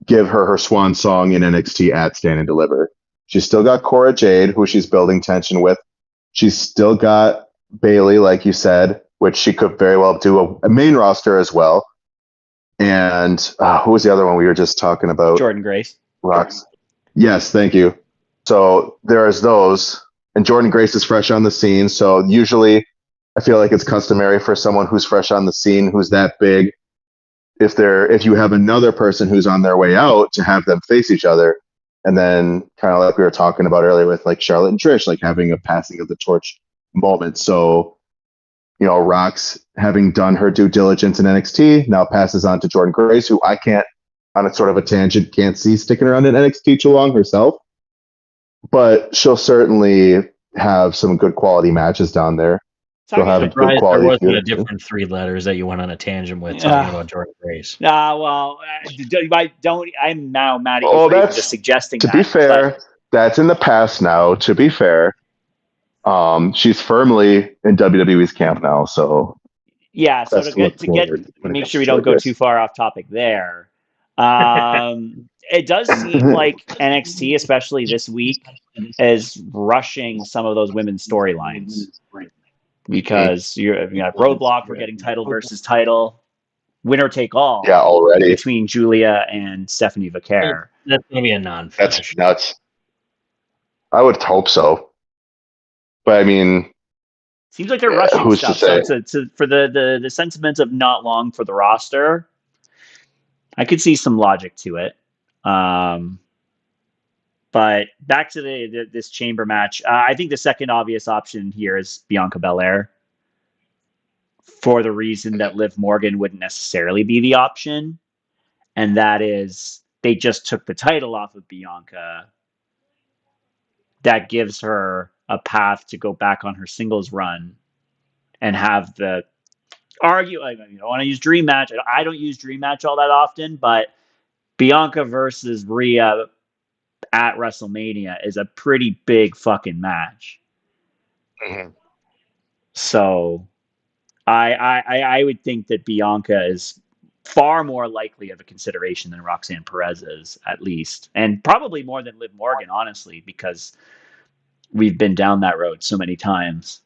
give her swan song in NXT at stand and deliver. She's still got Cora Jade, who she's building tension with. She's still got Bayley, like you said, which she could very well do a main roster as well. And who was the other one we were just talking about? Jordan Grace. Rox. Yes, thank you. So there's those. And Jordan Grace is fresh on the scene. So usually I feel like it's customary for someone who's fresh on the scene, who's that big, if you have another person who's on their way out, to have them face each other. And then kind of like we were talking about earlier with like Charlotte and Trish, like having a passing of the torch moment. So, you know, Rox, having done her due diligence in NXT, now passes on to Jordan Grace, who I can't, on a sort of a tangent, can't see sticking around in NXT too long herself. But she'll certainly have some good quality matches down there. She'll have good quality. There wasn't a different 3 letters that you went on a tangent with talking about Jordan Grace. I'm now mad at you for even just suggesting that. To be fair, that's in the past now. To be fair, she's firmly in WWE's camp now. So yeah. So to make sure we don't go too far off topic there. It does seem like NXT, especially this week, is rushing some of those women's storylines. Because you have Roadblock, we're getting title versus title, winner take all. Yeah, already between Julia and Stephanie Vaquer. That's going to be a non-finish. That's nuts. I would hope so, but I mean, seems like they're rushing stuff. So for the sentiment of not long for the roster, I could see some logic to it. But back to this chamber match, I think the second obvious option here is Bianca Belair, for the reason that Liv Morgan wouldn't necessarily be the option, and that is they just took the title off of Bianca. That gives her a path to go back on her singles run and have the argue. I don't want to use dream match. I don't use dream match all that often, but Bianca versus Rhea at WrestleMania is a pretty big fucking match. Mm-hmm. So I would think that Bianca is far more likely of a consideration than Roxanne Perez is, at least. And probably more than Liv Morgan, honestly, because we've been down that road so many times.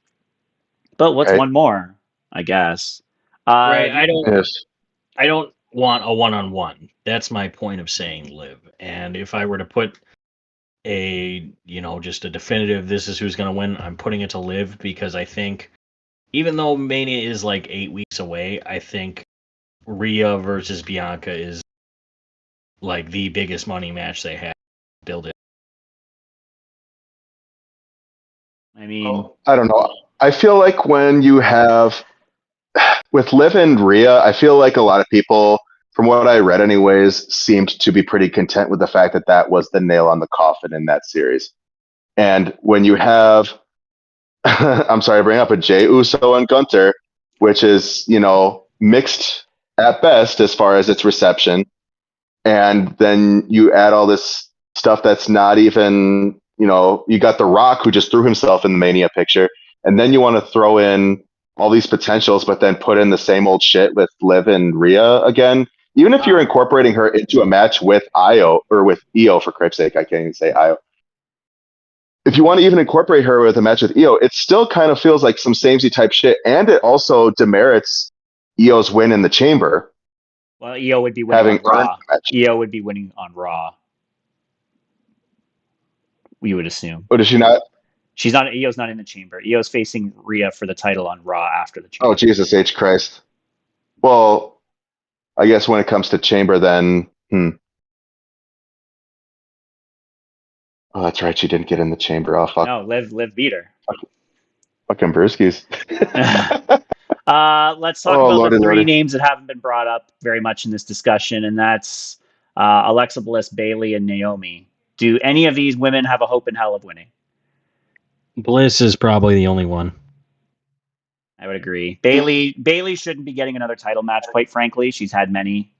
But what's one more, I guess? Right. I don't want a one-on-one. That's my point of saying Liv. And if I were to put just a definitive, this is who's going to win, I'm putting it to Liv because I think, even though Mania is like 8 weeks away, I think Rhea versus Bianca is like the biggest money match they have. Build it. I mean, I don't know. I feel like when you have with Liv and Rhea, I feel like a lot of people, from what I read anyways, seemed to be pretty content with the fact that that was the nail on the coffin in that series. And when you have, I'm sorry, I bring up a Jey Uso and Gunter, which is, mixed at best as far as its reception. And then you add all this stuff that's not even, you got The Rock who just threw himself in the Mania picture. And then you want to throw in all these potentials, but then put in the same old shit with Liv and Rhea again. Even if you're incorporating her into a match with Io, or with Io, for crip's sake, I can't even say Io. If you want to even incorporate her with a match with Io, it still kind of feels like some samey type shit, and it also demerits Io's win in the Chamber. well, Io would be winning Having on earned Raw. the match. Io would be winning on Raw. We would assume. But is she not? She's not. Io's not in the Chamber. Io's facing Rhea for the title on Raw after the Chamber. Oh, Jesus H. Christ. Well, I guess when it comes to Chamber, then, Oh, that's right. She didn't get in the Chamber. Oh, fuck. No, Liv beat her. Fucking brewskis. Let's talk about Lordy, the three Lordy. names that haven't been brought up very much in this discussion, and that's Alexa Bliss, Bayley, and Naomi. Do any of these women have a hope in hell of winning? Bliss is probably the only one. I would agree. Bayley shouldn't be getting another title match, quite frankly. She's had many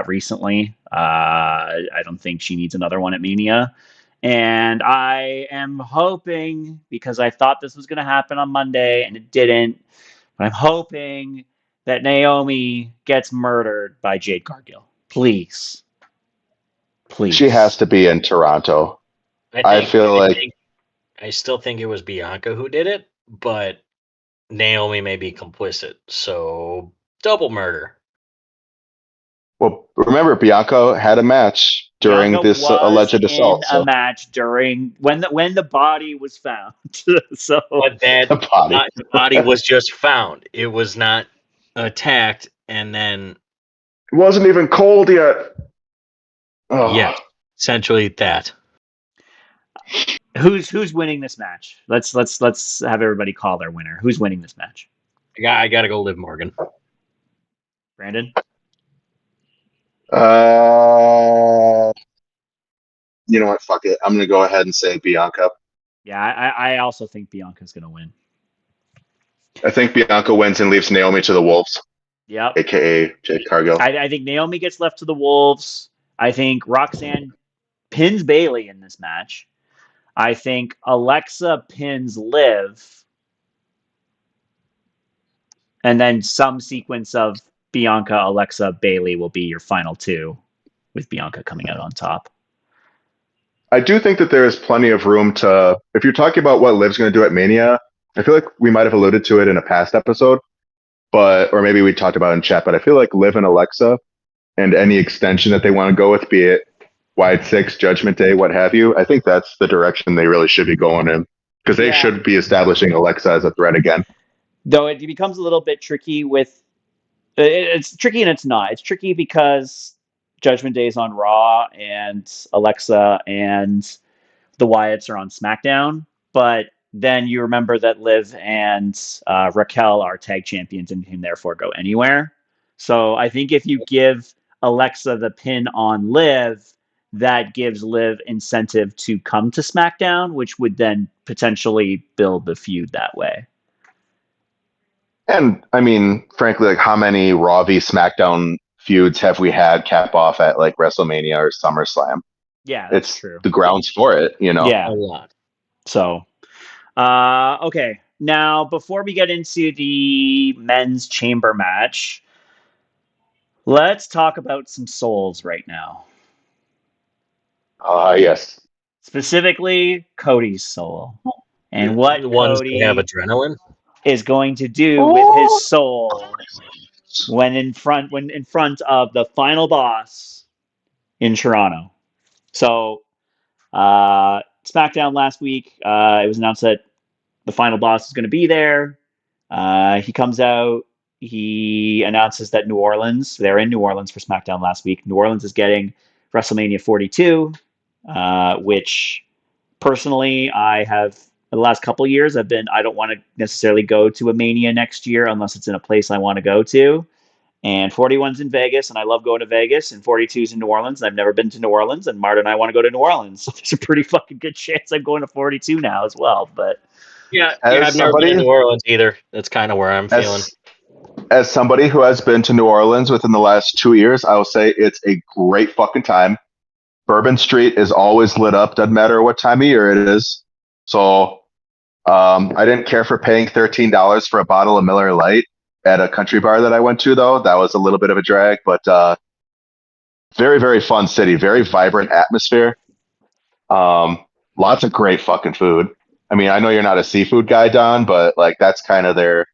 recently. I don't think she needs another one at Mania. And I am hoping, because I thought this was going to happen on Monday and it didn't, but I'm hoping that Naomi gets murdered by Jade Cargill. Please. Please. She has to be in Toronto. I still think it was Bianca who did it, but Naomi may be complicit. So double murder. Well, remember, Bianca had a match during Bianca this was alleged assault. in a match during when the body was found. So But the body was just found. It was not attacked, and then It wasn't even cold yet. Oh. yeah, essentially that. who's winning this match? Let's have everybody call their winner. Who's winning this match? I gotta go Liv Morgan. Brandon? You know what? Fuck it. I'm gonna go ahead and say Bianca. Yeah, I also think Bianca's gonna win. I think Bianca wins and leaves Naomi to the Wolves, Yep. aka Jade Cargill. I think Naomi gets left to the Wolves. I think Roxanne pins Bayley in this match. I think Alexa pins Liv. And then some sequence of Bianca, Alexa, Bayley will be your final two, with Bianca coming out on top. I do think that there is plenty of room to, if you're talking about what Liv's going to do at Mania, I feel like we might have alluded to it in a past episode, or maybe we talked about it in chat, but I feel like Liv and Alexa and any extension that they want to go with, be it Wide Six, Judgment Day, what have you, I think that's the direction they really should be going in, because they should be establishing Alexa as a threat again. Though it becomes a little bit tricky with, it's tricky and it's not. It's tricky because Judgment Day is on Raw and Alexa and the Wyatts are on SmackDown, but then you remember that Liv and Raquel are tag champions and can therefore go anywhere. So I think if you give Alexa the pin on Liv, that gives Liv incentive to come to SmackDown, which would then potentially build the feud that way. And I mean, frankly, like how many Raw v SmackDown feuds have we had cap off at like WrestleMania or SummerSlam? Yeah, that's it's true. The grounds for it, Yeah, A lot. So, okay. Now, before we get into the men's chamber match, let's talk about some souls right now. Yes. Specifically, Cody's soul. And what The ones Cody that have adrenaline is going to do with his soul when in front of the final boss in Toronto. So SmackDown last week, it was announced that the final boss is going to be there. He comes out. He announces that they're in New Orleans for SmackDown last week. New Orleans is getting WrestleMania 42, which personally I have, the last couple of years, I don't want to necessarily go to a Mania next year unless it's in a place I want to go to. And 41's in Vegas, and I love going to Vegas, and 42's in New Orleans, and I've never been to New Orleans, and Marta and I want to go to New Orleans. So there's a pretty fucking good chance I'm going to 42 now as well. But Yeah, As I've never been to somebody, New Orleans either. That's kind of where I'm feeling. as somebody who has been to New Orleans within the last 2 years, I will say it's a great fucking time. Bourbon Street is always lit up, doesn't matter what time of year it is. So I didn't care for paying $13 for a bottle of Miller Lite at a country bar that I went to, though. That was a little bit of a drag, but very, very fun city, very vibrant atmosphere. Lots of great fucking food. I mean, I know you're not a seafood guy, Don, but like that's kind of their,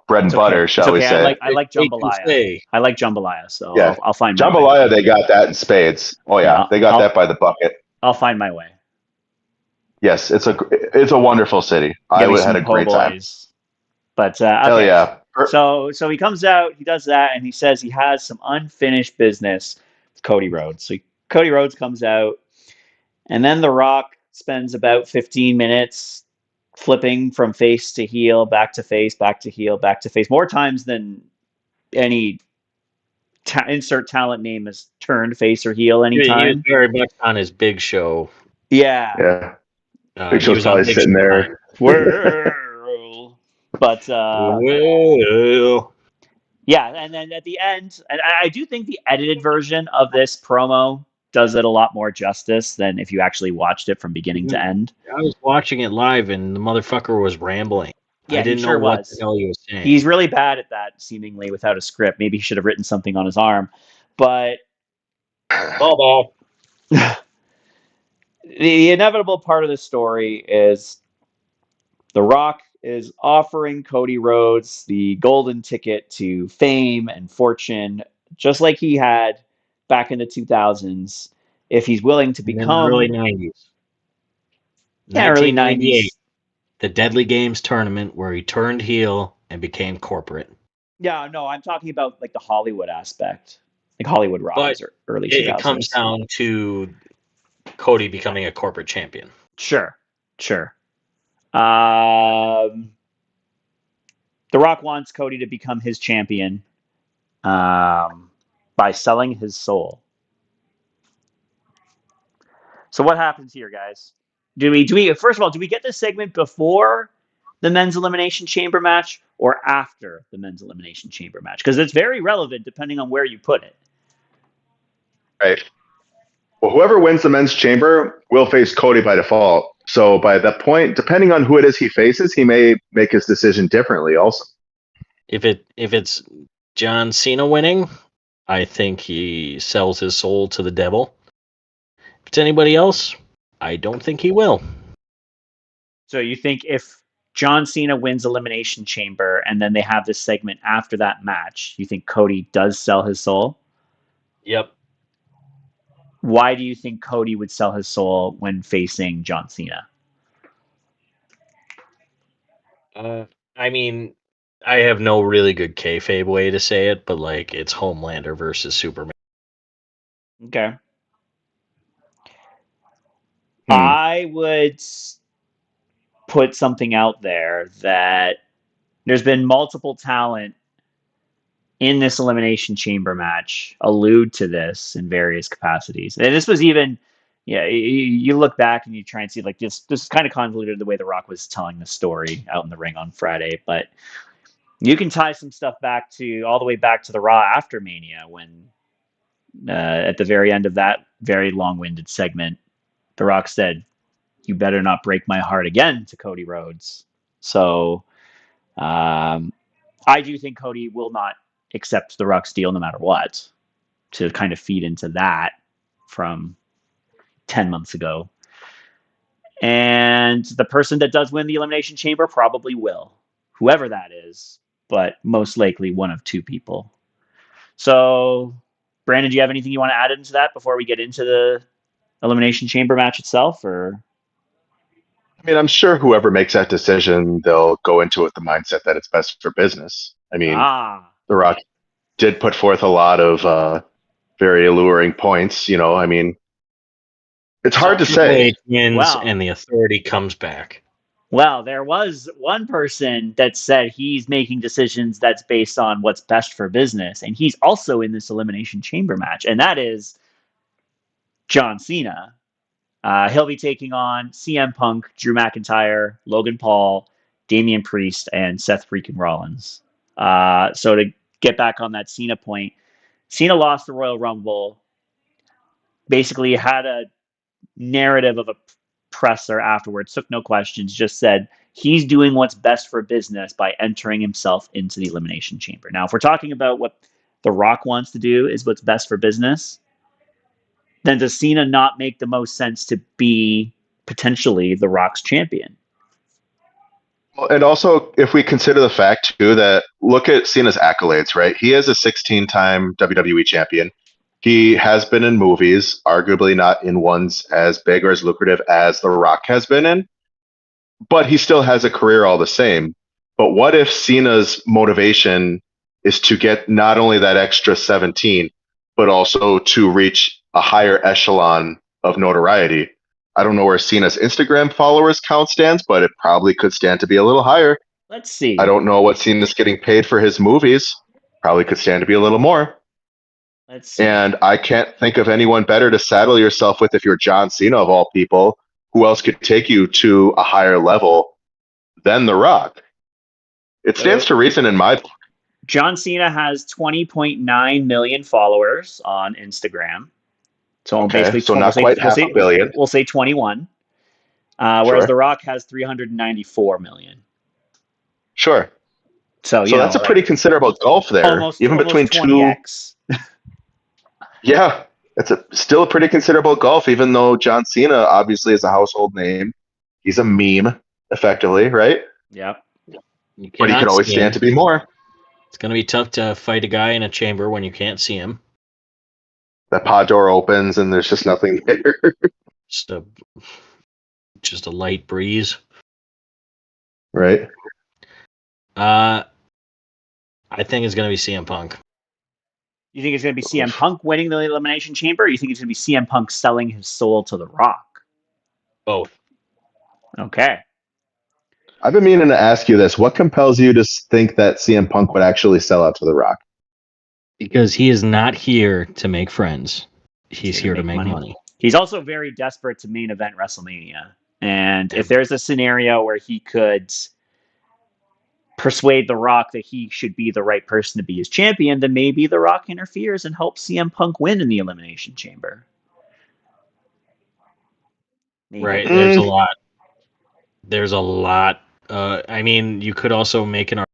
bread and it's butter, okay. It's shall we okay. say. I like Great to jambalaya. say. I like jambalaya, so Yeah. I'll find my way. Jambalaya, they got that in spades. Oh yeah, Yeah, they got that by the bucket. I'll find my way. Yes, it's a wonderful city. I Get me had some a great time. po' boys. But Hell okay. yeah. So he comes out, he does that, and he says he has some unfinished business with Cody Rhodes. So Cody Rhodes comes out, and then The Rock spends about 15 minutes flipping from face to heel, back to face, back to heel, back to face, more times than any insert talent name has turned face or heel He was anytime. very much on his Big Show. Yeah. Yeah. Big He Show's was on probably Big sitting Show there. time. Well, but Well, yeah, and then at the end, and I do think the edited version of this promo does it a lot more justice than if you actually watched it from beginning to end. I was watching it live and the motherfucker was rambling. Yeah, I didn't he sure know what was. the hell he was saying. He's really bad at that, seemingly without a script. Maybe he should have written something on his arm. But Ball. the inevitable part of the story is The Rock is offering Cody Rhodes the golden ticket to fame and fortune, just like he had back in the 2000s, if he's willing to And in the early become 90s. early 1998, 90s. the Deadly Games tournament where he turned heel and became corporate. Yeah, no, I'm talking about like the Hollywood aspect, like Hollywood Rock But was early it 2000s. comes down to Cody becoming a corporate champion. Sure. The Rock wants Cody to become his champion by selling his soul. So what happens here, guys? Do we first of all, do we get this segment before the men's elimination chamber match or after the men's elimination chamber match? Because it's very relevant depending on where you put it. Right. Well, whoever wins the men's chamber will face Cody by default. So by that point, depending on who it is he faces, he may make his decision differently also. If it's John Cena winning, I think he sells his soul to the devil. If it's anybody else, I don't think he will. So you think if John Cena wins Elimination Chamber and then they have this segment after that match, you think Cody does sell his soul? Yep. Why do you think Cody would sell his soul when facing John Cena? I mean, I have no really good kayfabe way to say it, but like it's Homelander versus Superman. Okay. I would put something out there that there's been multiple talent in this Elimination Chamber match allude to this in various capacities. And this was even, you look back and you try and see like this is kind of convoluted the way The Rock was telling the story out in the ring on Friday, but you can tie some stuff back to all the way back to the Raw after Mania when at the very end of that very long-winded segment, The Rock said, "You better not break my heart again" to Cody Rhodes. So I do think Cody will not accept The Rock's deal no matter what, to kind of feed into that from 10 months ago. And the person that does win the Elimination Chamber probably will. Whoever that is, but most likely one of two people. So, Brandon, do you have anything you want to add into that before we get into the Elimination Chamber match itself? Or I mean, I'm sure whoever makes that decision, they'll go into it with the mindset that it's best for business. I mean, The Rock did put forth a lot of very alluring points. I mean, it's hard to Triple say. H wins Wow. and the Authority comes back. Well, there was one person that said he's making decisions that's based on what's best for business, and he's also in this Elimination Chamber match, and that is John Cena. He'll be taking on CM Punk, Drew McIntyre, Logan Paul, Damian Priest, and Seth freaking Rollins. So to get back on that Cena point, Cena lost the Royal Rumble, basically had a narrative of a presser afterwards, took no questions, just said he's doing what's best for business by entering himself into the Elimination Chamber. Now, if we're talking about what The Rock wants to do is what's best for business, then does Cena not make the most sense to be potentially The Rock's champion? And also, if we consider the fact, too, that look at Cena's accolades, right? He is a 16-time WWE champion. He has been in movies, arguably not in ones as big or as lucrative as The Rock has been in, but he still has a career all the same. But what if Cena's motivation is to get not only that extra 17, but also to reach a higher echelon of notoriety? I don't know where Cena's Instagram followers count stands, but it probably could stand to be a little higher. Let's see. I don't know what Cena's getting paid for his movies. Probably could stand to be a little more. Let's see. And I can't think of anyone better to saddle yourself with if you're John Cena of all people. Who else could take you to a higher level than The Rock? It stands to reason in my. John Cena has 20.9 million followers on Instagram. So Okay, basically, so not quite half a billion. We'll say 21. Whereas Sure. The Rock has 394 million. Sure. So that's a pretty considerable gulf there. Almost, even between 20x. Yeah, it's still a pretty considerable gulf, even though John Cena obviously is a household name. He's a meme, effectively, right? Yep. But he could always stand to be more. It's going to be tough to fight a guy in a chamber when you can't see him. That pod door opens and there's just nothing there. Just a light breeze. Right. I think it's going to be CM Punk. You think it's going to be CM Punk winning the Elimination Chamber, or you think it's going to be CM Punk selling his soul to The Rock? Both. Okay. I've been meaning to ask you this. What compels you to think that CM Punk would actually sell out to The Rock? Because he is not here to make friends. He's here to make money. He's also very desperate to main event WrestleMania. And if there's a scenario where he could persuade The Rock that he should be the right person to be his champion, then maybe The Rock interferes and helps CM Punk win in the Elimination Chamber. Maybe. Right. There's a lot. I mean, you could also make an argument.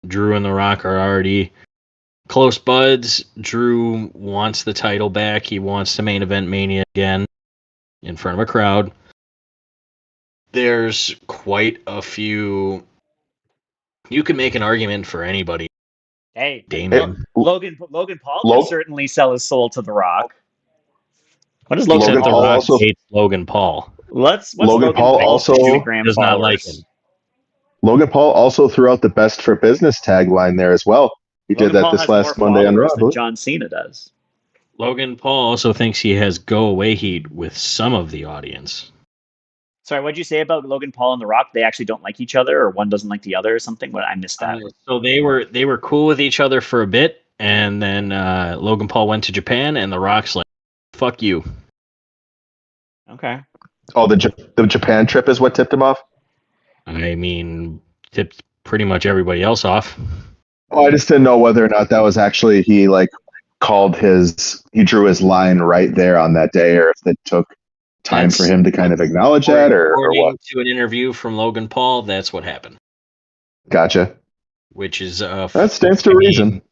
Drew and The Rock are already close buds. Drew wants the title back. He wants to main event Mania again in front of a crowd. There's quite a few. You can make an argument for anybody. Hey, Damon. Logan Paul can certainly sell his soul to The Rock. What does Logan Paul also hates Logan Paul? What's Logan Paul also does not like him. Logan Paul also threw out the best for business tagline there as well. He did that this last Monday on Raw. John Cena does. Logan Paul also thinks he has go away heat with some of the audience. Sorry, what'd you say about Logan Paul and The Rock? They actually don't like each other, or one doesn't like the other, or something? What I missed that. So they were cool with each other for a bit, and then Logan Paul went to Japan, and The Rock's like, "Fuck you." Okay. Oh, the Japan trip is what tipped him off? I mean, tipped pretty much everybody else off. Oh, I just didn't know whether or not that was actually he drew his line right there on that day, or if it took time for him to kind of acknowledge that, or what? To an interview from Logan Paul, that's what happened. Gotcha. Which is that stands to reason.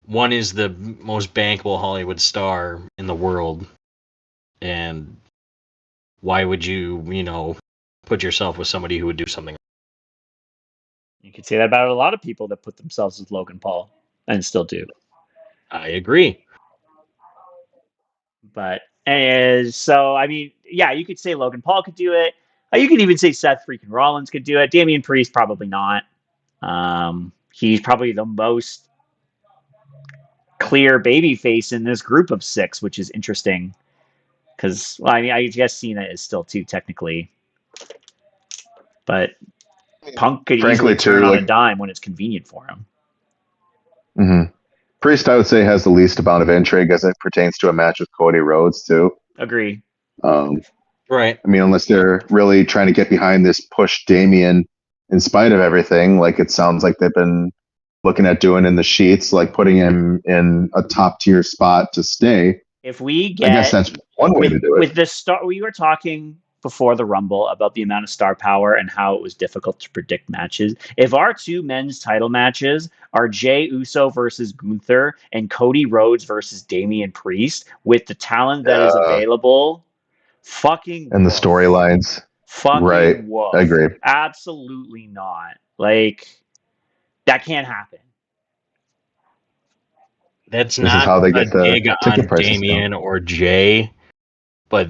One is the most bankable Hollywood star in the world, and why would you, put yourself with somebody who would do something? You could say that about a lot of people that put themselves as Logan Paul and still do. I agree. But so, I mean, yeah, you could say Logan Paul could do it. You could even say Seth freaking Rollins could do it. Damian Priest probably not. He's probably the most clear baby face in this group of 6, which is interesting. Because, well, I mean, I guess Cena is still too technically. But Punk could Frankly, easily turn too, on a like, dime when it's convenient for him. mhm. Priest, I would say, has the least amount of intrigue as it pertains to a match with Cody Rhodes, too. Agree. Right. I mean, unless they're really trying to get behind this push Damian in spite of everything, like it sounds like they've been looking at doing in the sheets, like putting him in a top tier spot to stay. If we I guess get that's one way to do it. with the star, we were talking before the Rumble about the amount of star power and how it was difficult to predict matches. If our 2 men's title matches are Jey Uso versus Gunther and Cody Rhodes versus Damian Priest with the talent that is available, fucking And the woof. storylines. Fucking Right. woof. I agree. Absolutely not. Like, that can't happen. That's This is not how they a get the dig ticket on prices Damian or Jay, but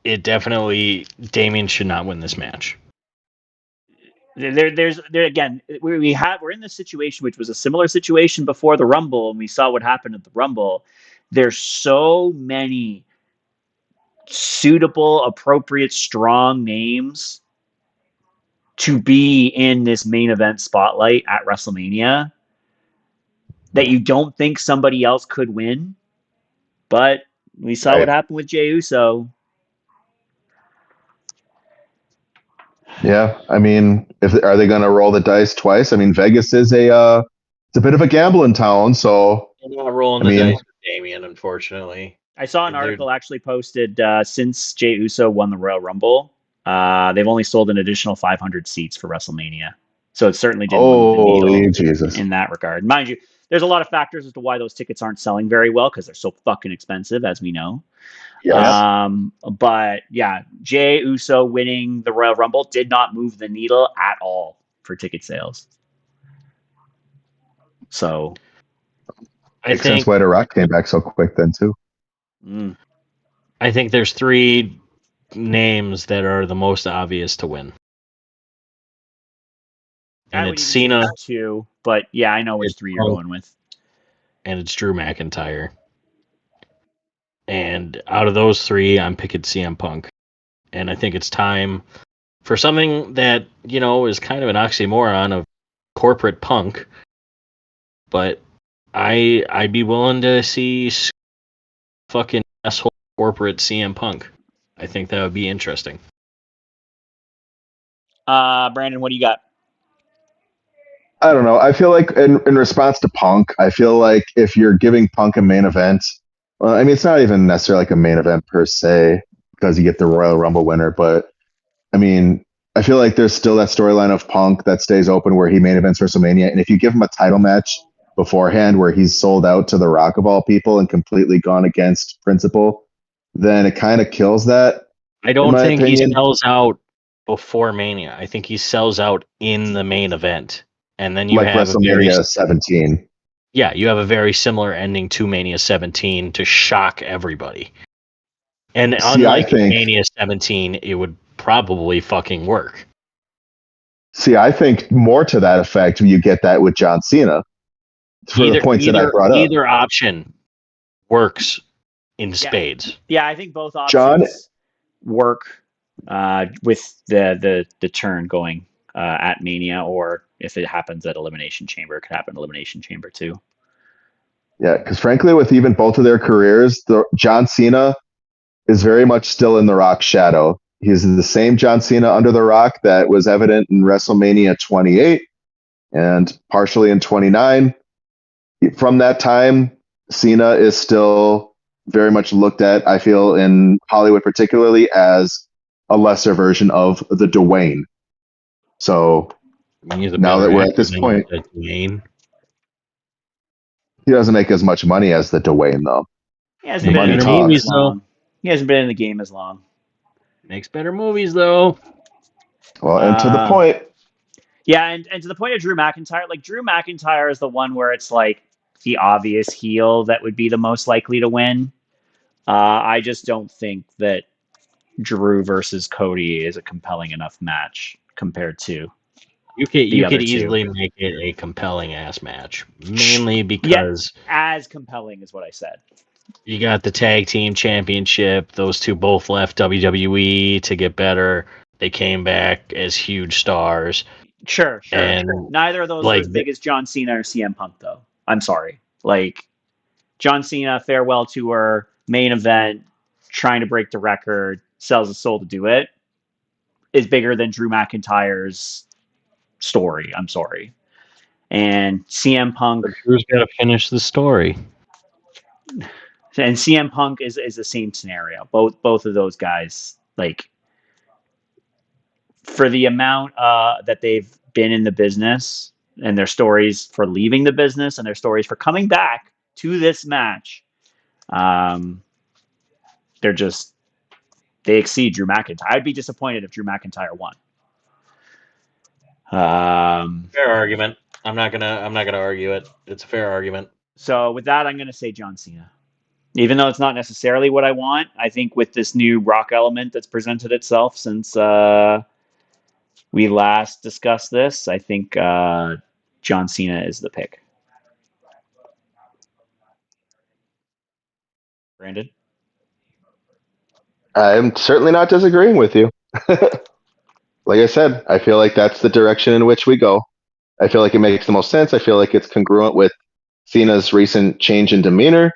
it definitely Damian should not win this match. There's again. We're in this situation, which was a similar situation before the Rumble, and we saw what happened at the Rumble. There's so many suitable, appropriate, strong names to be in this main event spotlight at WrestleMania that you don't think somebody else could win. But we saw what happened with Jey Uso. Yeah, I mean, are they going to roll the dice twice? I mean, Vegas is it's a bit of a gambling town, so I'm not rolling the dice with Damian, unfortunately. I saw an article actually posted since Jey Uso won the Royal Rumble. They've only sold an additional 500 seats for WrestleMania, so it certainly didn't move the needle Jesus. in that regard. Mind you, there's a lot of factors as to why those tickets aren't selling very well because they're so fucking expensive, as we know. Yes. But yeah, Jey Uso winning the Royal Rumble did not move the needle at all for ticket sales. So I think sense why The Rock came back so quick then too. I think there's 3 names that are the most obvious to win. And it's Cena. 2, but yeah, I know which 3 you're going with. And it's Drew McIntyre. And out of those 3, I'm picking CM Punk. And I think it's time for something that, you know, is kind of an oxymoron of corporate punk. But I'd be willing to see fucking asshole corporate CM Punk. I think that would be interesting. Brandon, what do you got? I don't know. I feel like in response to Punk, I feel like if you're giving Punk a main event, well, I mean, it's not even necessarily like a main event per se because you get the Royal Rumble winner, but I mean, I feel like there's still that storyline of Punk that stays open where he main events WrestleMania, and if you give him a title match beforehand where he's sold out to The Rock of all people and completely gone against principle, then it kind of kills that. I don't think he sells out before Mania. I think he sells out in the main event. And then you like have WrestleMania 17. Yeah, you have a very similar ending to Mania 17 to shock everybody. And unlike Mania 17, it would probably fucking work. See, I think more to that effect, you get that with John Cena. For the points that I brought up. Either option works in spades. Yeah, I think both options work with the turn going at Mania, or if it happens at Elimination Chamber, it could happen at Elimination Chamber too. Yeah, because frankly, with even both of their careers, John Cena is very much still in The Rock's shadow. He's the same John Cena under The Rock that was evident in WrestleMania 28 and partially in 29. From that time, Cena is still very much looked at, I feel, in Hollywood particularly, as a lesser version of the Dwayne. So now that we're at this point, he doesn't make as much money as the Dwayne, though. He hasn't been in the game as long. He hasn't been in the game as long. Makes better movies, though. Well, and to the point. Yeah, and to the point of Drew McIntyre, like Drew McIntyre is the one where it's like the obvious heel that would be the most likely to win. I just don't think that Drew versus Cody is a compelling enough match compared to You could the you other could two. easily make it a compelling ass match, mainly Yet because as compelling is what I said. you got the tag team championship. Those two both left WWE to get better. They came back as huge stars, Sure. and Neither of those are like as big as John Cena or CM Punk, though. I'm sorry. Like John Cena farewell tour main event, trying to break the record, sells his soul to do it, is bigger than Drew McIntyre's story. I'm sorry. And CM Punk Drew's got to finish the story. and CM Punk is the same scenario. Both of those guys, like for the amount that they've been in the business and their stories for leaving the business and their stories for coming back to this match, um, they exceed Drew McIntyre. I'd be disappointed if Drew McIntyre won. Fair argument. I'm not gonna argue it. It's a fair argument. So with that, I'm gonna say John Cena. Even though it's not necessarily what I want, I think with this new rock element that's presented itself since we last discussed this, I think John Cena is the pick. Brandon? I'm certainly not disagreeing with you. Like I said, I feel like that's the direction in which we go. I feel like it makes the most sense. I feel like it's congruent with Cena's recent change in demeanor.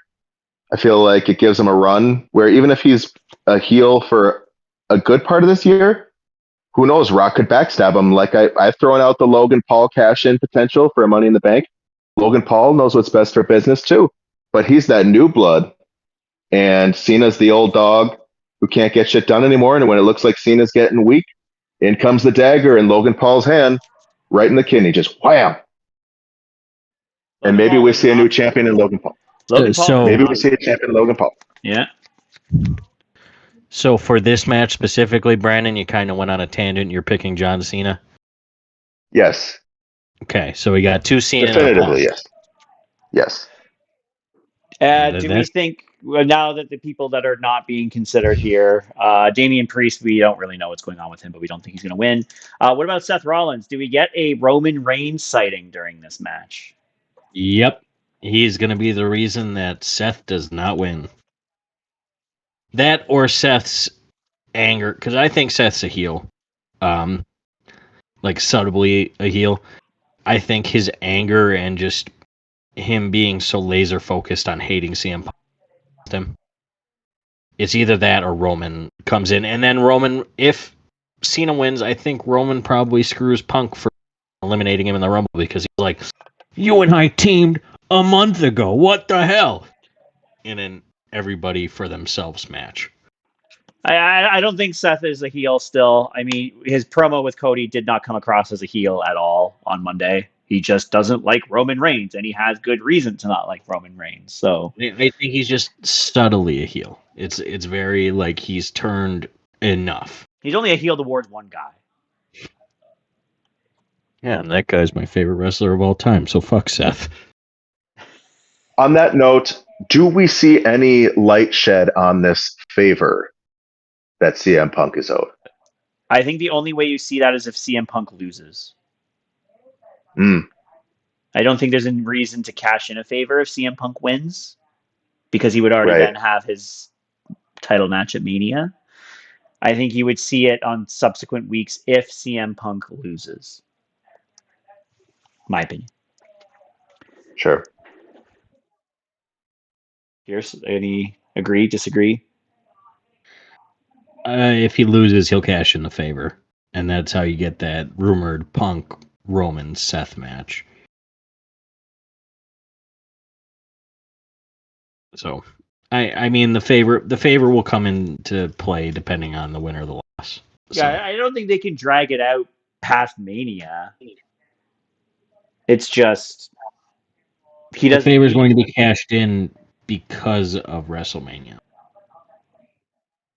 I feel like it gives him a run where even if he's a heel for a good part of this year, who knows? Rock could backstab him. Like I've thrown out the Logan Paul cash in potential for Money in the Bank. Logan Paul knows what's best for business too, but he's that new blood, and Cena's the old dog who can't get shit done anymore. And when it looks like Cena's getting weak, in comes the dagger in Logan Paul's hand, right in the kidney, just wham. And Logan maybe Paul we does see a new not. champion in Logan Paul. Logan Paul So- does Maybe not. we see a champion in Logan Paul. Yeah. So for this match specifically, Brandon, you kind of went on a tangent. You're picking John Cena. Yes, Okay, so we got two Cena and a definitively, Punk. yes. Yes. Do we think now that the people that are not being considered here, Damian Priest, we don't really know what's going on with him, but we don't think he's going to win. What about Seth Rollins? Do we get a Roman Reigns sighting during this match? Yep, he's going to be the reason that Seth does not win. That or Seth's anger, because I think Seth's a heel, like subtly a heel. I think his anger and just him being so laser focused on hating CM Punk, him. It's either that or Roman comes in, and then Roman. If Cena wins, I think Roman probably screws Punk for eliminating him in the Rumble because he's like, "You and I teamed a month ago. What the hell?" In an everybody for themselves match. I don't think Seth is a heel still. I mean, his promo with Cody did not come across as a heel at all on Monday. He just doesn't like Roman Reigns, and he has good reason to not like Roman Reigns. So I think he's just subtly a heel. It's very like he's turned enough. he's only a heel towards one guy. Yeah, and that guy's my favorite wrestler of all time. So fuck Seth. On that note, do we see any light shed on this favor that CM Punk is owed? I think the only way you see that is if CM Punk loses. Mm. I don't think there's any reason to cash in a favor if CM Punk wins because he would already Right. then have his title match at Mania. I think you would see it on subsequent weeks if CM Punk loses. My opinion. Sure. Here's any agree, disagree? If he loses, he'll cash in the favor, and that's how you get that rumored Punk Roman Seth match. So, I mean the favor will come into play depending on the winner or the loss. So, Yeah, I don't think they can drag it out past Mania. It's just he the doesn't. favor is going to be cashed in because of WrestleMania.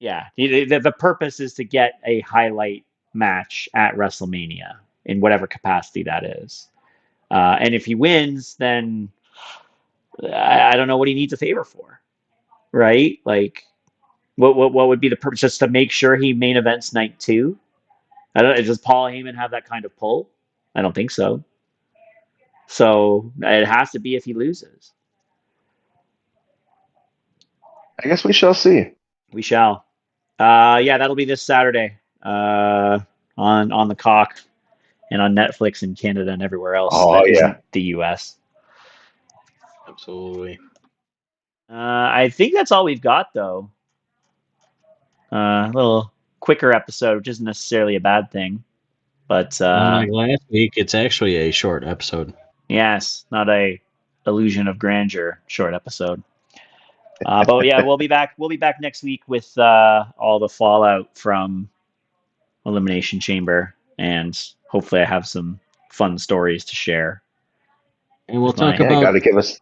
Yeah, the purpose is to get a highlight match at WrestleMania. in whatever capacity that is. And if he wins, then I don't know what he needs a favor for, right? Like, what would be the purpose? Just to make sure he main events night 2? I don't. Does Paul Heyman have that kind of pull? I don't think so. So it has to be if he loses. I guess we shall see. We shall. Yeah, that'll be this Saturday on the Cock and on Netflix in Canada and everywhere else Oh that yeah. isn't the U.S. Absolutely. I think that's all we've got, though. A little quicker episode, which isn't necessarily a bad thing. But Unlike last week, it's actually a short episode. yes, not a illusion of grandeur short episode. But yeah, we'll be back. We'll be back next week with all the fallout from Elimination Chamber, and hopefully, I have some fun stories to share. And we'll With my- talk Yeah, about got to give us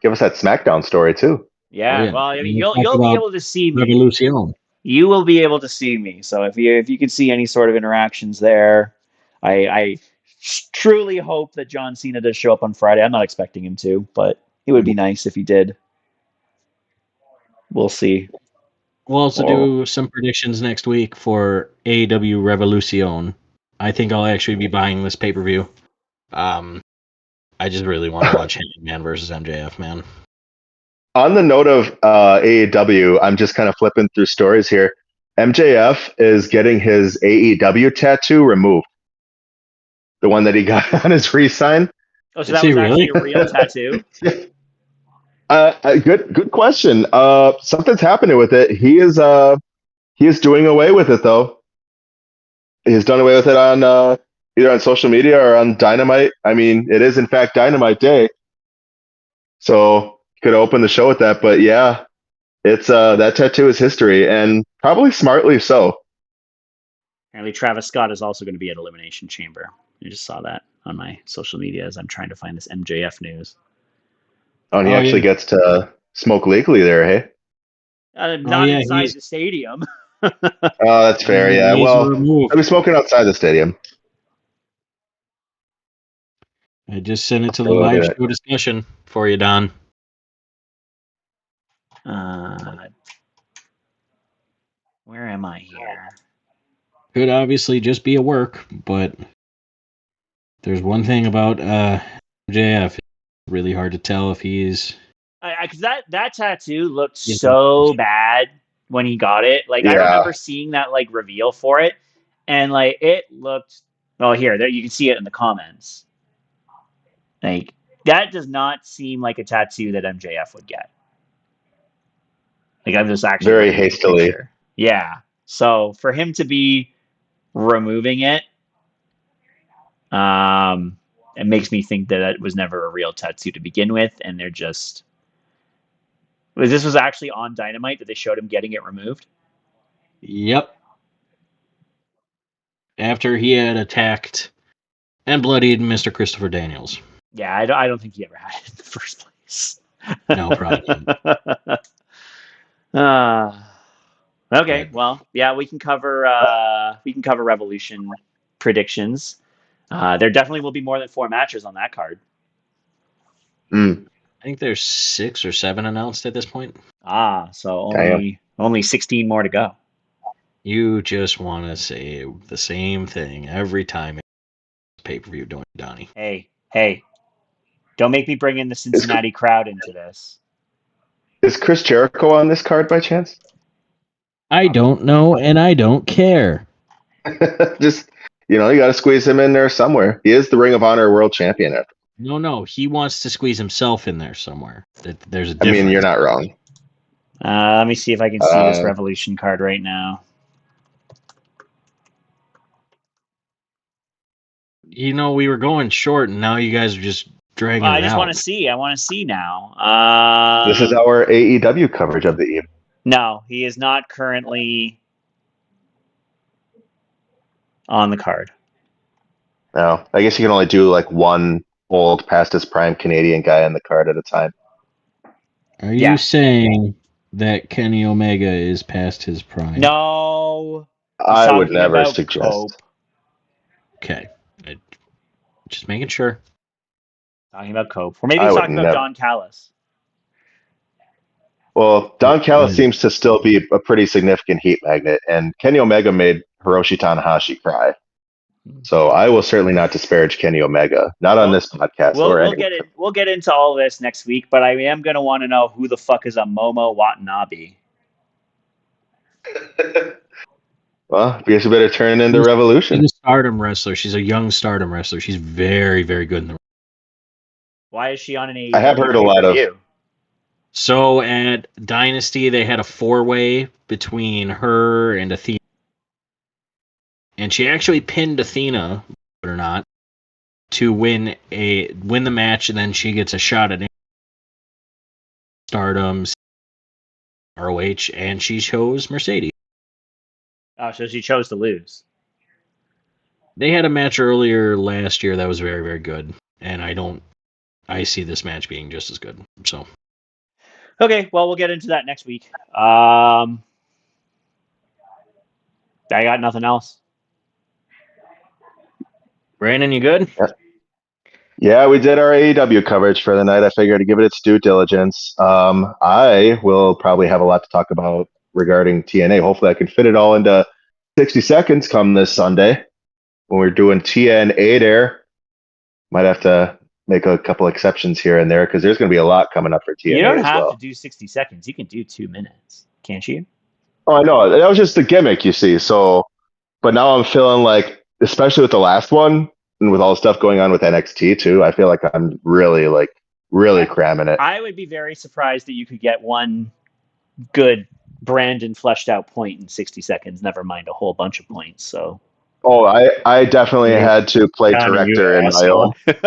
that SmackDown story too. Yeah, yeah. well, I mean, And we'll talk you'll be about able to see me. Revolution. You will be able to see me. So if you can see any sort of interactions there, I truly hope that John Cena does show up on Friday. I'm not expecting him to, but it would be nice if he did. We'll see. We'll also do some predictions next week for AEW Revolution. I think I'll actually be buying this pay-per-view. I just really want to watch Hangman versus MJF, man. On the note of AEW, I'm just kind of flipping through stories here. MJF is getting his AEW tattoo removed. The one that he got on his re-sign. Oh, so Is that he was actually really? a real tattoo? Good question. Something's happening with it. He is doing away with it though. He's done away with it on either on social media or on Dynamite. I mean, it is in fact Dynamite Day, so could open the show with that. But yeah, it's that tattoo is history, and probably smartly so. Apparently, Travis Scott is also going to be at Elimination Chamber. I just saw that on my social media as I'm trying to find this MJF news. Oh, and he actually gets to smoke legally there, hey? Not inside the stadium. Oh, that's fair. Yeah. Well, I'll be smoking outside the stadium. I just sent it to the live show discussion for you, Don. Where am I here? Could obviously just be a work, but there's one thing about MJF. It's really hard to tell if he's. Because that tattoo looked so bad when he got it. Like, I remember seeing that like reveal for it, and like it looked. Well, there you can see it in the comments. Like, that does not seem like a tattoo that MJF would get. Like, I'm just actually very hastily. Yeah. So for him to be removing it, it makes me think that it was never a real tattoo to begin with, and they're just. This was actually on Dynamite that they showed him getting it removed? Yep. After he had attacked and bloodied Mr. Christopher Daniels. Yeah, I don't think he ever had it in the first place. No problem. Okay, well, yeah, we can cover Revolution predictions. There definitely will be more than 4 matches on that card. I think there's 6 or 7 announced at this point. So only 16 more to go. You just want to say the same thing every time it's pay-per-view, don't you, Donnie? Hey. Don't make me bring in the Cincinnati crowd into this. Is Chris Jericho on this card by chance? I don't know, and I don't care. Just, you got to squeeze him in there somewhere. He is the Ring of Honor World Champion. No, he wants to squeeze himself in there somewhere. There's a difference. I mean, you're not wrong. Let me see if I can see this Revolution card right now. We were going short, and now you guys are just dragging it out. I just want to see. I want to see now. This is our AEW coverage of the evening. No, he is not currently on the card. No, I guess you can only do like one old past his prime Canadian guy on the card at a time. Are you saying that Kenny Omega is past his prime? No. I would never suggest. Okay. Just making sure. Talking about Cope. Or maybe I he's would talking about never. Don Callis. Well, Don Callis seems to still be a pretty significant heat magnet, and Kenny Omega made Hiroshi Tanahashi cry. So I will certainly not disparage Kenny Omega, not on this podcast or We'll any. get it. We'll get into all this next week, but I am going to want to know who the fuck is a Momo Watanabe. Well, I guess we better turn into She's Revolution. a Stardom wrestler. She's a young Stardom wrestler. She's very, very good in the. Why is she on an AEW I have heard a lot of. pay-per-view? So at Dynasty, they had a 4-way between her and Athena, and she actually pinned Athena, believe it or not, to win the match, and then she gets a shot at Stardom, ROH, and she chose Mercedes. Oh, so she chose to lose. They had a match earlier last year that was very, very good, and I see this match being just as good. So Okay, well, we'll get into that next week. I got nothing else. Brandon, you good? Yeah, we did our AEW coverage for the night. I figured to give it its due diligence. I will probably have a lot to talk about regarding TNA. Hopefully, I can fit it all into 60 seconds come this Sunday when we're doing TNA there. Might have to make a couple exceptions here and there because there's going to be a lot coming up for TNA You don't as have well. to do 60 seconds. You can do 2 minutes, can't you? Oh, I know. That was just the gimmick, you see. So, but now I'm feeling like, especially with the last one and with all the stuff going on with NXT too, I feel like I'm really cramming it. I would be very surprised that you could get one good Brandon fleshed out point in 60 seconds, never mind a whole bunch of points. So, Oh, I definitely had to play Donny, you director in my own. asshole.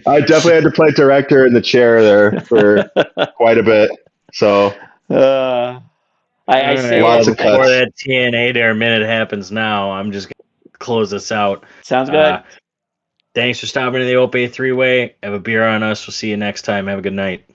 I definitely had to play director in the chair there for quite a bit. So I say Lots it. of Before cuts. that TNA Dare minute happens now, I'm just going to close this out. Sounds good. Thanks for stopping to the Ope 3-Way. Have a beer on us. We'll see you next time. Have a good night.